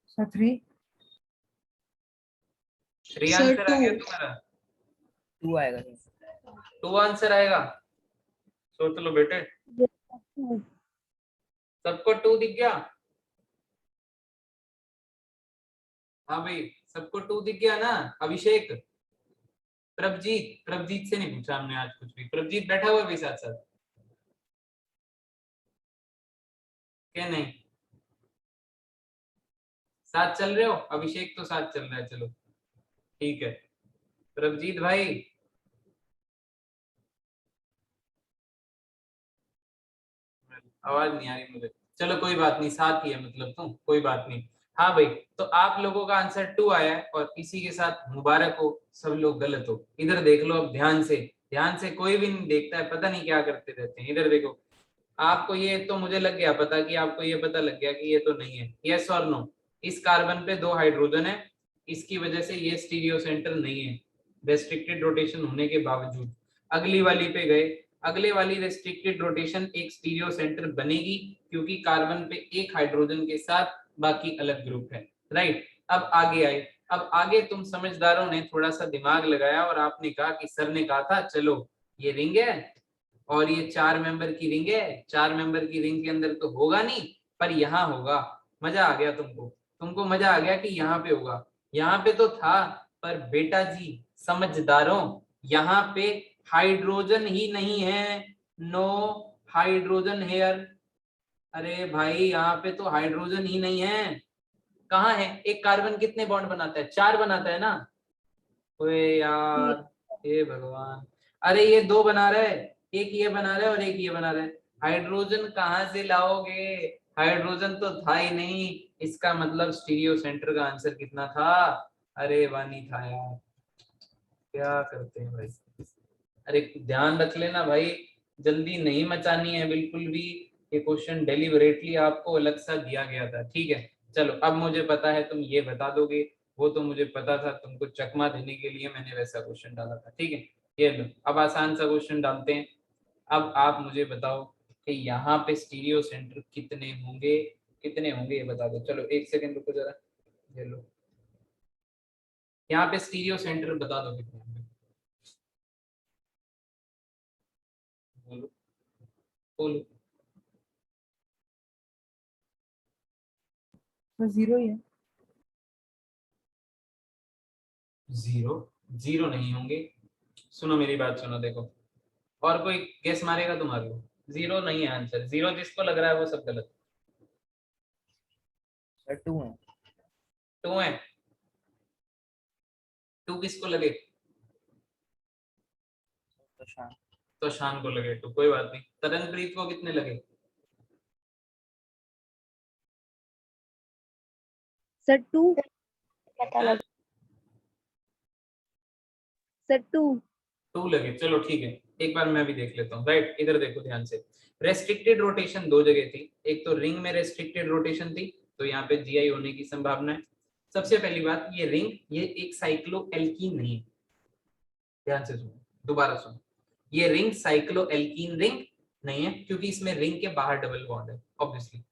So 3. 3 Sir, आंसर आ गया 2. तुम्हारा? 2 आएगा। 2 आंसर आएगा, सोच लो बेटे। सबको 2 दिख गया? हाँ भाई, सबको 2 दिख गया ना? अभिषेक, प्रभजीत से नहीं पूछा हमने आज कुछ भी। प्रभजीत बैठा हुआ भी साथ साथ क्या? नहीं, साथ चल रहे हो? अभिषेक तो साथ चल रहा है, चलो ठीक है। प्रभजीत भाई, आवाज नहीं आ रही मुझे, चलो कोई बात नहीं, साथ ही है मतलब तुम, कोई बात नहीं। हाँ भाई, तो आप लोगों का आंसर 2 आया है, और इसी के साथ मुबारक हो, सब लोग गलत हो। इधर देख लो अब ध्यान से, ध्यान से, कोई भी नहीं देखता है, पता नहीं क्या करते रहते हैं। इधर देखो, आपको ये तो मुझे लग गया पता, कि आपको ये पता लग गया कि ये तो नहीं है। यस और नो? इस कार्बन पे 2 हाइड्रोजन है, इसकी वजह से ये स्टीरियो सेंटर नहीं है, रेस्ट्रिक्टेड रोटेशन होने के बावजूद। अगली वाली पे गए, अगले वाली रेस्ट्रिक्टेड रोटेशन एक स्टीरियो सेंटर बनेगी, क्योंकि कार्बन पे एक हाइड्रोजन के साथ बाकी अलग ग्रुप है। राइट, अब आगे आए। अब आगे तुम समझदारों ने थोड़ा सा दिमाग लगाया, और आपने कहा कि सर ने कहा था चलो ये रिंग है और ये 4 मेंबर की रिंग है, 4 मेंबर की रिंग के अंदर तो होगा नहीं, पर यहाँ होगा। मजा आ गया तुमको, तुमको मजा आ गया कि यहाँ पे होगा। यहाँ पे तो था, पर बेटा जी समझदारों, यहाँ पे हाइड्रोजन ही नहीं है, नो हाइड्रोजन हेयर। अरे भाई यहाँ पे तो हाइड्रोजन ही नहीं है। कहाँ है? एक कार्बन कितने बॉन्ड बनाता है? 4 बनाता है ना? ओए यार, हे भगवान, अरे ये 2 बना रहा है, एक ये बना रहा है और एक ये बना रहा है, हाइड्रोजन कहाँ से लाओगे? हाइड्रोजन तो था ही नहीं, इसका मतलब स्टीरियो सेंटर का आंसर कितना था? अरे वानी था यार, क्या करते हैं भाई। अरे ध्यान रख लेना भाई, जल्दी नहीं मचानी है बिल्कुल भी। ये क्वेश्चन डेलिबरेटली आपको अलग सा दिया गया था। ठीक है, चलो अब मुझे पता है तुम ये बता दोगे, वो तो मुझे पता था, तुमको चकमा देने के लिए मैंने वैसा क्वेश्चन डाला था। ठीक है, ये लो अब आसान सा क्वेश्चन डालते हैं। अब आप मुझे बताओ कि यहाँ पे स्टीरियो सेंटर कितने होंगे, कितने होंगे ये बता दो। चलो एक सेकंड रुको जरा, ये लो यहाँ पे स्टीरियो सेंटर बता दो कितने होंगे, बोलो बोलो। तो 0 ही है। जीरो, जीरो नहीं होंगे। सुनो मेरी बात सुनो, देखो और कोई गेस मारेगा तुम्हारे को? जीरो नहीं है आंसर, जीरो जिसको लग रहा है वो सब गलत। सर 2 है। टू है, टू किसको लगे? तो शाम। तो शान को लगे टू, कोई बात नहीं। तरनप्रीत को कितने लगे? सर 2 पता लग सर 2 टू लगे, चलो ठीक है, एक बार मैं भी देख लेता हूँ। राइट, इधर देखो ध्यान से। रेस्ट्रिक्टेड रोटेशन दो जगह थी, एक तो रिंग में रेस्ट्रिक्टेड रोटेशन थी, तो यहाँ पे जीआई होने की संभावना है। सबसे पहली बात, ये रिंग ये एक साइक्लो एल्कीन नहीं है, ध्यान से सुनो, दोबारा सुनो, ये रिंग साइक्लो एल्कीन रिंग नहीं है, क्योंकि इसमें रिंग के बाहर डबल बॉन्ड है। ऑब्वियसली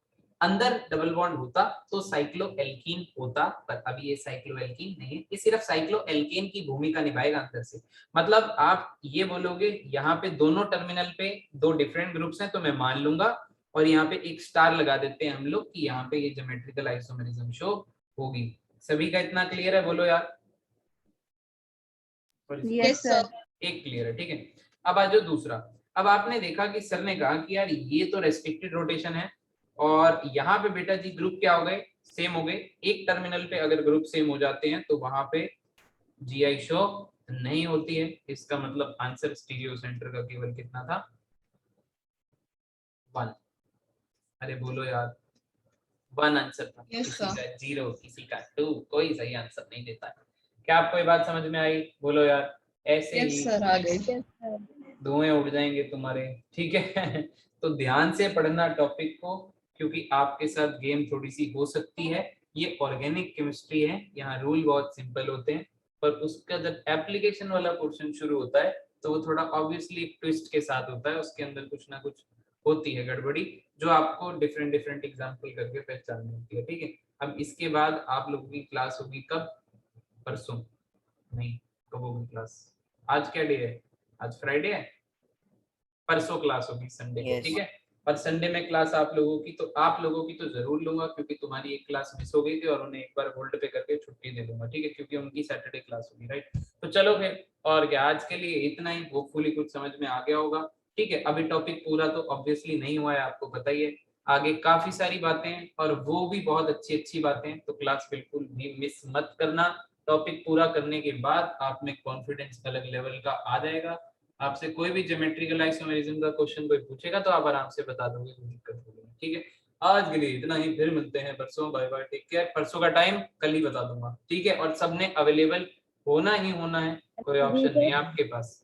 अंदर डबल बॉन्ड होता तो साइक्लो एल्कीन होता, पर अभी ये साइक्लो एल्कीन नहीं है, ये सिर्फ साइक्लो एल्केन की भूमिका निभाएगा अंदर से। मतलब आप ये बोलोगे यहाँ पे दोनों टर्मिनल पे दो डिफरेंट ग्रुप्स हैं तो मैं मान लूंगा, और यहाँ पे एक स्टार लगा देते हैं हम लोग कि यहाँ पे ये ज्योमेट्रिकल आइसोमेरिज्म शो होगी। सभी का इतना क्लियर है? बोलो यार। Yes sir. एक क्लियर है, ठीक है। अब आ जाओ दूसरा। अब आपने देखा कि सर ने कहा कि यार ये तो रेस्ट्रिक्टेड रोटेशन है, और यहाँ पे बेटा जी ग्रुप क्या हो गए? सेम हो गए। एक टर्मिनल पे अगर ग्रुप सेम हो जाते हैं तो वहां पे जीआई शो नहीं होती है। इसका मतलब आंसर स्टीरियो सेंटर का केवल कितना था? 1। अरे बोलो यार, 1 आंसर था। Yes, किसी sir. का 0, किसी का 2, कोई सही आंसर नहीं देता है। क्या आपको ये बात समझ में आई? बोलो यार। ऐसे यस ही सर, आ गई। Yes sir. धुएं उड़ जाएंगे तुम्हारे, ठीक है। तो ध्यान से पढ़ना टॉपिक को, क्योंकि आपके साथ गेम थोड़ी सी हो सकती है। ये ऑर्गेनिक केमिस्ट्री है, यहाँ रूल बहुत सिंपल होते हैं, पर उसका जब एप्लीकेशन वाला पोर्शन शुरू होता है तो वो थोड़ा ऑब्वियसली ट्विस्ट के साथ होता है, उसके अंदर कुछ ना कुछ होती है गड़बड़ी, जो आपको डिफरेंट डिफरेंट एग्जाम्पल करके पहचाननी होती है, ठीक है। अब इसके बाद आप लोगों की क्लास होगी कब? परसों नहीं, कब होगी क्लास? आज क्या डे है? आज फ्राइडे है, परसों क्लास होगी संडे को, Yes. ठीक है। और संडे में क्लास आप लोगों की, तो आप लोगों की तो जरूर लूंगा, क्योंकि तुम्हारी एक क्लास मिस हो गई थी और उन्हें एक बार होल्ड पे करके छुट्टी दे दूंगा, ठीक है, क्योंकि उनकी सैटरडे क्लास होगी, राइट। तो चलो फिर, और क्या, आज के लिए इतना ही। होपफुली कुछ समझ में आ गया होगा, ठीक है। अभी टॉपिक पूरा तो ऑब्वियसली नहीं हुआ है, आपको पता ही है, आगे काफी सारी बातें हैं और वो भी बहुत अच्छी अच्छी बातें हैं, तो क्लास बिल्कुल भी मिस मत करना। टॉपिक पूरा करने के बाद आप में कॉन्फिडेंस अलग लेवल का आ जाएगा। आपसे कोई भी ज्योमेट्रिकल आइसोमेरिज्म का क्वेश्चन कोई पूछेगा तो आप आराम से बता दोगे, कोई दिक्कत होगी, ठीक है। आज के लिए इतना ही, फिर मिलते हैं परसों। Bye bye, take care. परसों का टाइम कल ही बता दूंगा, ठीक है। और सबने अवेलेबल होना ही होना है, कोई ऑप्शन नहीं है आपके पास।